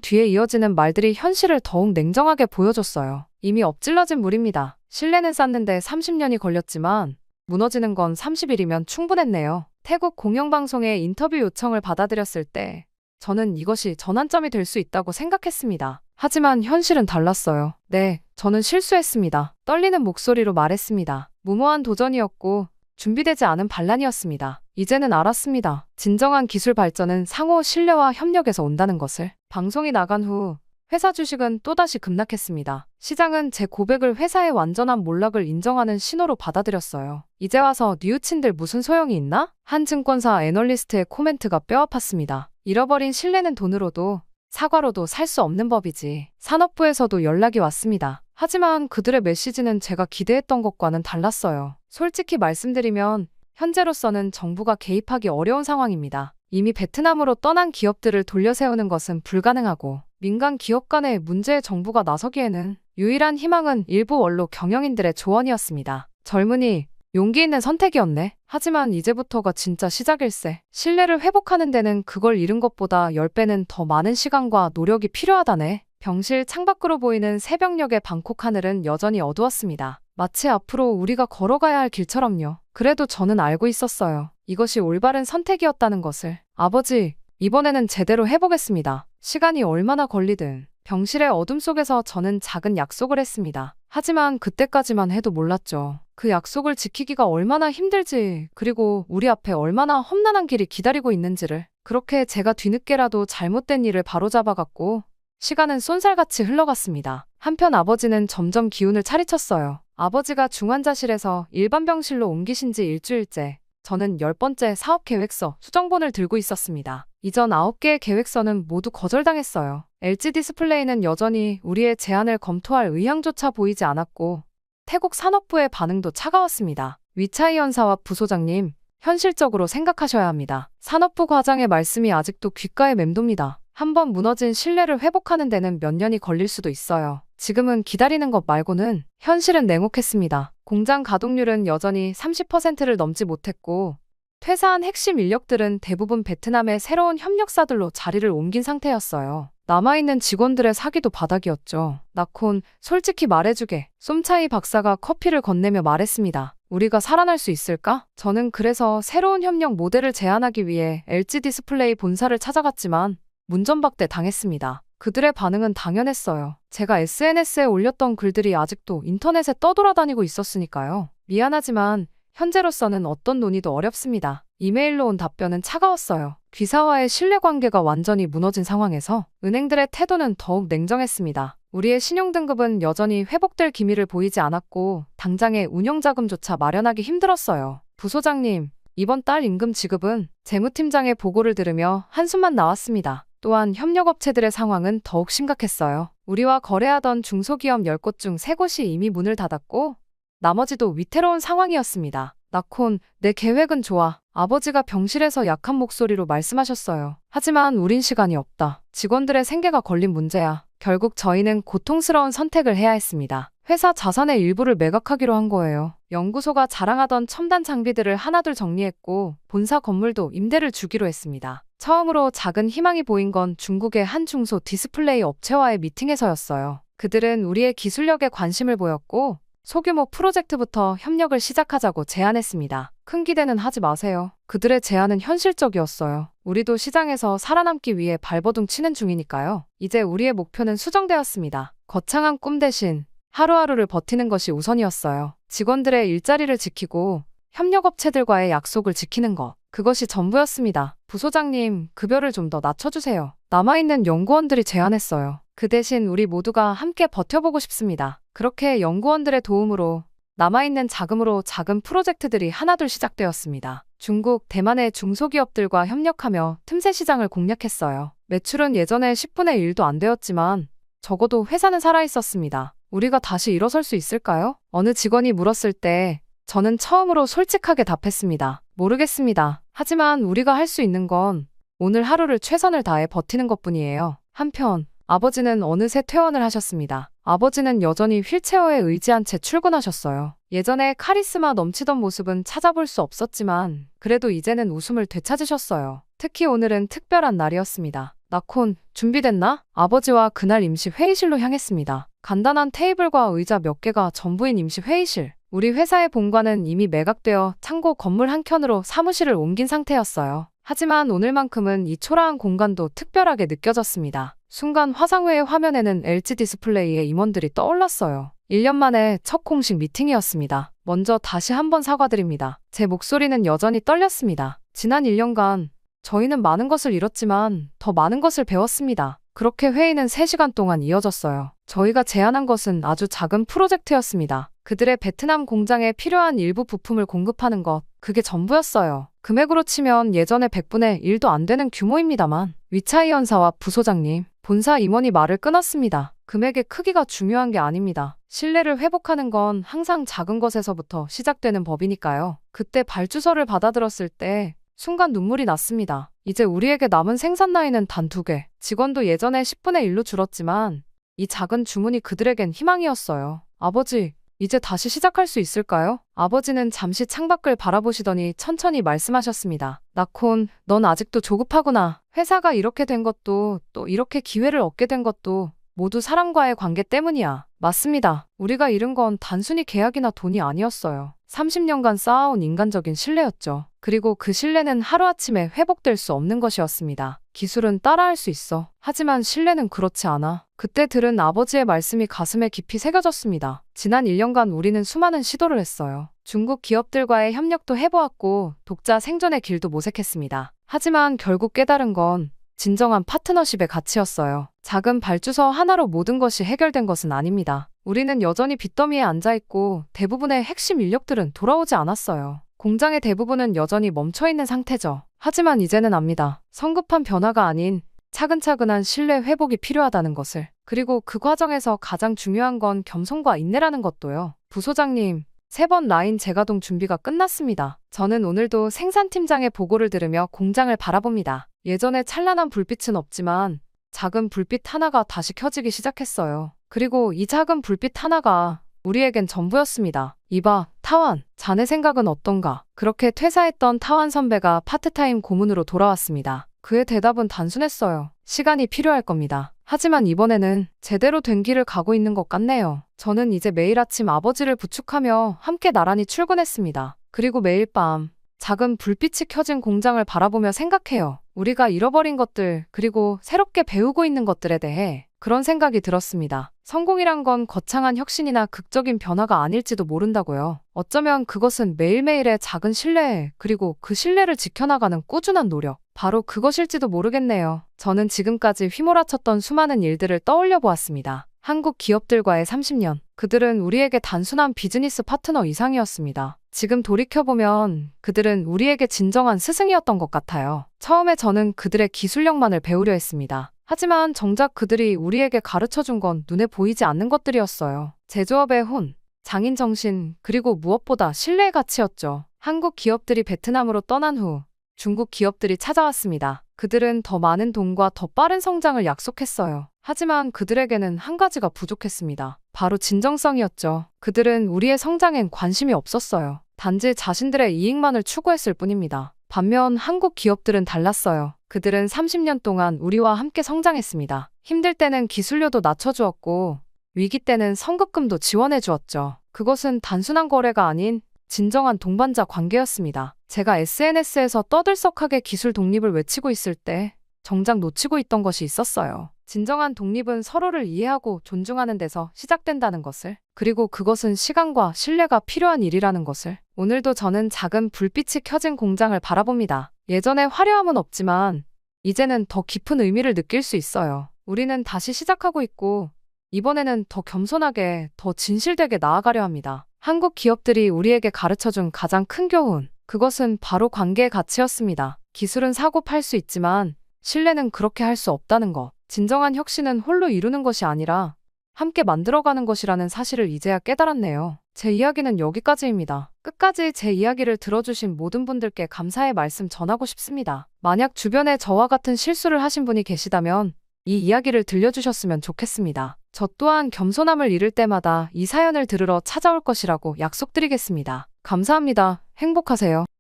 뒤에 이어지는 말들이 현실을 더욱 냉정하게 보여줬어요. 이미 엎질러진 물입니다. 신뢰는 쌓는데 30년이 걸렸지만 무너지는 건 30일이면 충분했네요. 태국 공영방송의 인터뷰 요청을 받아들였을 때 저는 이것이 전환점이 될 수 있다고 생각했습니다. 하지만 현실은 달랐어요. 네, 저는 실수했습니다. 떨리는 목소리로 말했습니다. 무모한 도전이었고 준비되지 않은 반란이었습니다. 이제는 알았습니다. 진정한 기술 발전은 상호 신뢰와 협력에서 온다는 것을. 방송이 나간 후 회사 주식은 또다시 급락했습니다. 시장은 제 고백을 회사의 완전한 몰락을 인정하는 신호로 받아들였어요. 이제 와서 뉘우친들 무슨 소용이 있나? 한 증권사 애널리스트의 코멘트가 뼈아팠습니다. 잃어버린 신뢰는 돈으로도 사과로도 살 수 없는 법이지. 산업부에서도 연락이 왔습니다. 하지만 그들의 메시지는 제가 기대했던 것과는 달랐어요. 솔직히 말씀드리면 현재로서는 정부가 개입하기 어려운 상황입니다. 이미 베트남으로 떠난 기업들을 돌려세우는 것은 불가능하고 민간 기업 간의 문제에 정부가 나서기에는 유일한 희망은 일부 원로 경영인들의 조언이었습니다. 젊은이, 용기 있는 선택이었네. 하지만 이제부터가 진짜 시작일세. 신뢰를 회복하는 데는 그걸 잃은 것보다 10배는 더 많은 시간과 노력이 필요하다네. 병실 창밖으로 보이는 새벽녘의 방콕 하늘은 여전히 어두웠습니다. 마치 앞으로 우리가 걸어가야 할 길처럼요. 그래도 저는 알고 있었어요. 이것이 올바른 선택이었다는 것을. 아버지, 이번에는 제대로 해보겠습니다. 시간이 얼마나 걸리든. 병실의 어둠 속에서 저는 작은 약속을 했습니다. 하지만 그때까지만 해도 몰랐죠. 그 약속을 지키기가 얼마나 힘들지, 그리고 우리 앞에 얼마나 험난한 길이 기다리고 있는지를. 그렇게 제가 뒤늦게라도 잘못된 일을 바로잡아갔고 시간은 쏜살같이 흘러갔습니다. 한편 아버지는 점점 기운을 차리쳤어요. 아버지가 중환자실에서 일반 병실로 옮기신 지 일주일째, 저는 10번째 사업 계획서 수정본을 들고 있었습니다. 이전 9개의 계획서는 모두 거절당했어요. LG 디스플레이는 여전히 우리의 제안을 검토할 의향조차 보이지 않았고 태국 산업부의 반응도 차가웠습니다. 위차이 연사와 부소장님, 현실적으로 생각하셔야 합니다. 산업부 과장의 말씀이 아직도 귓가에 맴돕니다. 한번 무너진 신뢰를 회복하는 데는 몇 년이 걸릴 수도 있어요. 지금은 기다리는 것 말고는. 현실은 냉혹했습니다. 공장 가동률은 여전히 30%를 넘지 못했고 퇴사한 핵심 인력들은 대부분 베트남의 새로운 협력사들로 자리를 옮긴 상태였어요. 남아있는 직원들의 사기도 바닥이었죠. 나콘, 솔직히 말해주게. 쏨차이 박사가 커피를 건네며 말했습니다. 우리가 살아날 수 있을까? 저는 그래서 새로운 협력 모델을 제안하기 위해 LG 디스플레이 본사를 찾아갔지만 문전박대 당했습니다. 그들의 반응은 당연했어요. 제가 SNS에 올렸던 글들이 아직도 인터넷에 떠돌아다니고 있었으니까요. 미안하지만 현재로서는 어떤 논의도 어렵습니다. 이메일로 온 답변은 차가웠어요. 귀사와의 신뢰관계가 완전히 무너진 상황에서 은행들의 태도는 더욱 냉정했습니다. 우리의 신용등급은 여전히 회복될 기미를 보이지 않았고 당장의 운영자금조차 마련하기 힘들었어요. 부소장님, 이번 달 임금 지급은 재무팀장의 보고를 들으며 한숨만 나왔습니다. 또한 협력업체들의 상황은 더욱 심각했어요. 우리와 거래하던 중소기업 10곳 중 3곳이 이미 문을 닫았고 나머지도 위태로운 상황이었습니다. 나콘, 내 계획은 좋아. 아버지가 병실에서 약한 목소리로 말씀하셨어요. 하지만 우린 시간이 없다. 직원들의 생계가 걸린 문제야. 결국 저희는 고통스러운 선택을 해야 했습니다. 회사 자산의 일부를 매각하기로 한 거예요. 연구소가 자랑하던 첨단 장비들을 하나둘 정리했고 본사 건물도 임대를 주기로 했습니다. 처음으로 작은 희망이 보인 건 중국의 한 중소 디스플레이 업체와의 미팅에서였어요. 그들은 우리의 기술력에 관심을 보였고 소규모 프로젝트부터 협력을 시작하자고 제안했습니다. 큰 기대는 하지 마세요. 그들의 제안은 현실적이었어요. 우리도 시장에서 살아남기 위해 발버둥 치는 중이니까요. 이제 우리의 목표는 수정되었습니다. 거창한 꿈 대신 하루하루를 버티는 것이 우선이었어요. 직원들의 일자리를 지키고 협력업체들과의 약속을 지키는 것. 그것이 전부였습니다. 부소장님, 급여를 좀 더 낮춰주세요. 남아있는 연구원들이 제안했어요. 그 대신 우리 모두가 함께 버텨보고 싶습니다. 그렇게 연구원들의 도움으로 남아있는 자금으로 작은 프로젝트들이 하나둘 시작되었습니다. 중국, 대만의 중소기업들과 협력하며 틈새 시장을 공략했어요. 매출은 예전의 10분의 1도 안 되었지만 적어도 회사는 살아있었습니다. 우리가 다시 일어설 수 있을까요? 어느 직원이 물었을 때 저는 처음으로 솔직하게 답했습니다. 모르겠습니다. 하지만 우리가 할 수 있는 건 오늘 하루를 최선을 다해 버티는 것뿐이에요. 한편 아버지는 어느새 퇴원을 하셨습니다. 아버지는 여전히 휠체어에 의지한 채 출근하셨어요. 예전에 카리스마 넘치던 모습은 찾아볼 수 없었지만 그래도 이제는 웃음을 되찾으셨어요. 특히 오늘은 특별한 날이었습니다. 나콘, 준비됐나? 아버지와 그날 임시 회의실로 향했습니다. 간단한 테이블과 의자 몇 개가 전부인 임시 회의실. 우리 회사의 본관은 이미 매각되어 창고 건물 한 켠으로 사무실을 옮긴 상태였어요. 하지만 오늘만큼은 이 초라한 공간도 특별하게 느껴졌습니다. 순간 화상회의 화면에는 LG 디스플레이의 임원들이 떠올랐어요. 1년 만에 첫 공식 미팅이었습니다. 먼저 다시 한번 사과드립니다. 제 목소리는 여전히 떨렸습니다. 지난 1년간 저희는 많은 것을 잃었지만 더 많은 것을 배웠습니다. 그렇게 회의는 3시간 동안 이어졌어요. 저희가 제안한 것은 아주 작은 프로젝트였습니다. 그들의 베트남 공장에 필요한 일부 부품을 공급하는 것, 그게 전부였어요. 금액으로 치면 예전의 100분의 1도 안 되는 규모입니다만. 위차이 연사와 부소장님, 본사 임원이 말을 끊었습니다. 금액의 크기가 중요한 게 아닙니다. 신뢰를 회복하는 건 항상 작은 것에서부터 시작되는 법이니까요. 그때 발주서를 받아들었을 때 순간 눈물이 났습니다. 이제 우리에게 남은 생산 라인은 단 2개. 직원도 예전에 10분의 1로 줄었지만 이 작은 주문이 그들에겐 희망이었어요. 아버지, 이제 다시 시작할 수 있을까요? 아버지는 잠시 창밖을 바라보시더니 천천히 말씀하셨습니다. 나콘, 넌 아직도 조급하구나. 회사가 이렇게 된 것도 또 이렇게 기회를 얻게 된 것도 모두 사람과의 관계 때문이야. 맞습니다. 우리가 잃은 건 단순히 계약이나 돈이 아니었어요. 30년간 쌓아온 인간적인 신뢰였죠. 그리고 그 신뢰는 하루아침에 회복될 수 없는 것이었습니다. 기술은 따라할 수 있어. 하지만 신뢰는 그렇지 않아. 그때 들은 아버지의 말씀이 가슴에 깊이 새겨졌습니다. 지난 1년간 우리는 수많은 시도를 했어요. 중국 기업들과의 협력도 해보았고 독자 생존의 길도 모색했습니다. 하지만 결국 깨달은 건 진정한 파트너십의 가치였어요. 작은 발주서 하나로 모든 것이 해결된 것은 아닙니다. 우리는 여전히 빚더미에 앉아있고 대부분의 핵심 인력들은 돌아오지 않았어요. 공장의 대부분은 여전히 멈춰있는 상태죠. 하지만 이제는 압니다. 성급한 변화가 아닌 차근차근한 신뢰 회복이 필요하다는 것을. 그리고 그 과정에서 가장 중요한 건 겸손과 인내라는 것도요. 부소장님, 3번 라인 재가동 준비가 끝났습니다. 저는 오늘도 생산팀장의 보고를 들으며 공장을 바라봅니다. 예전에 찬란한 불빛은 없지만 작은 불빛 하나가 다시 켜지기 시작했어요. 그리고 이 작은 불빛 하나가 우리에겐 전부였습니다. 이봐, 타완, 자네 생각은 어떤가? 그렇게 퇴사했던 타완 선배가 파트타임 고문으로 돌아왔습니다. 그의 대답은 단순했어요. 시간이 필요할 겁니다. 하지만 이번에는 제대로 된 길을 가고 있는 것 같네요. 저는 이제 매일 아침 아버지를 부축하며 함께 나란히 출근했습니다. 그리고 매일 밤 작은 불빛이 켜진 공장을 바라보며 생각해요. 우리가 잃어버린 것들, 그리고 새롭게 배우고 있는 것들에 대해 그런 생각이 들었습니다. 성공이란 건 거창한 혁신이나 극적인 변화가 아닐지도 모른다고요. 어쩌면 그것은 매일매일의 작은 신뢰, 그리고 그 신뢰를 지켜나가는 꾸준한 노력, 바로 그것일지도 모르겠네요. 저는 지금까지 휘몰아쳤던 수많은 일들을 떠올려 보았습니다. 한국 기업들과의 30년, 그들은 우리에게 단순한 비즈니스 파트너 이상이었습니다. 지금 돌이켜보면 그들은 우리에게 진정한 스승이었던 것 같아요. 처음에 저는 그들의 기술력만을 배우려 했습니다. 하지만 정작 그들이 우리에게 가르쳐준 건 눈에 보이지 않는 것들이었어요. 제조업의 혼, 장인 정신, 그리고 무엇보다 신뢰의 가치였죠. 한국 기업들이 베트남으로 떠난 후 중국 기업들이 찾아왔습니다. 그들은 더 많은 돈과 더 빠른 성장을 약속했어요. 하지만 그들에게는 한 가지가 부족했습니다. 바로 진정성이었죠. 그들은 우리의 성장엔 관심이 없었어요. 단지 자신들의 이익만을 추구했을 뿐입니다. 반면 한국 기업들은 달랐어요. 그들은 30년 동안 우리와 함께 성장했습니다. 힘들 때는 기술료도 낮춰주었고 위기 때는 성급금도 지원해 주었죠. 그것은 단순한 거래가 아닌 진정한 동반자 관계였습니다. 제가 SNS에서 떠들썩하게 기술 독립을 외치고 있을 때 정작 놓치고 있던 것이 있었어요. 진정한 독립은 서로를 이해하고 존중하는 데서 시작된다는 것을, 그리고 그것은 시간과 신뢰가 필요한 일이라는 것을. 오늘도 저는 작은 불빛이 켜진 공장을 바라봅니다. 예전의 화려함은 없지만 이제는 더 깊은 의미를 느낄 수 있어요. 우리는 다시 시작하고 있고 이번에는 더 겸손하게, 더 진실되게 나아가려 합니다. 한국 기업들이 우리에게 가르쳐준 가장 큰 교훈, 그것은 바로 관계의 가치였습니다. 기술은 사고 팔 수 있지만 신뢰는 그렇게 할 수 없다는 것. 진정한 혁신은 홀로 이루는 것이 아니라 함께 만들어가는 것이라는 사실을 이제야 깨달았네요. 제 이야기는 여기까지입니다. 끝까지 제 이야기를 들어주신 모든 분들께 감사의 말씀 전하고 싶습니다. 만약 주변에 저와 같은 실수를 하신 분이 계시다면 이 이야기를 들려주셨으면 좋겠습니다. 저 또한 겸손함을 잃을 때마다 이 사연을 들으러 찾아올 것이라고 약속드리겠습니다. 감사합니다. 행복하세요.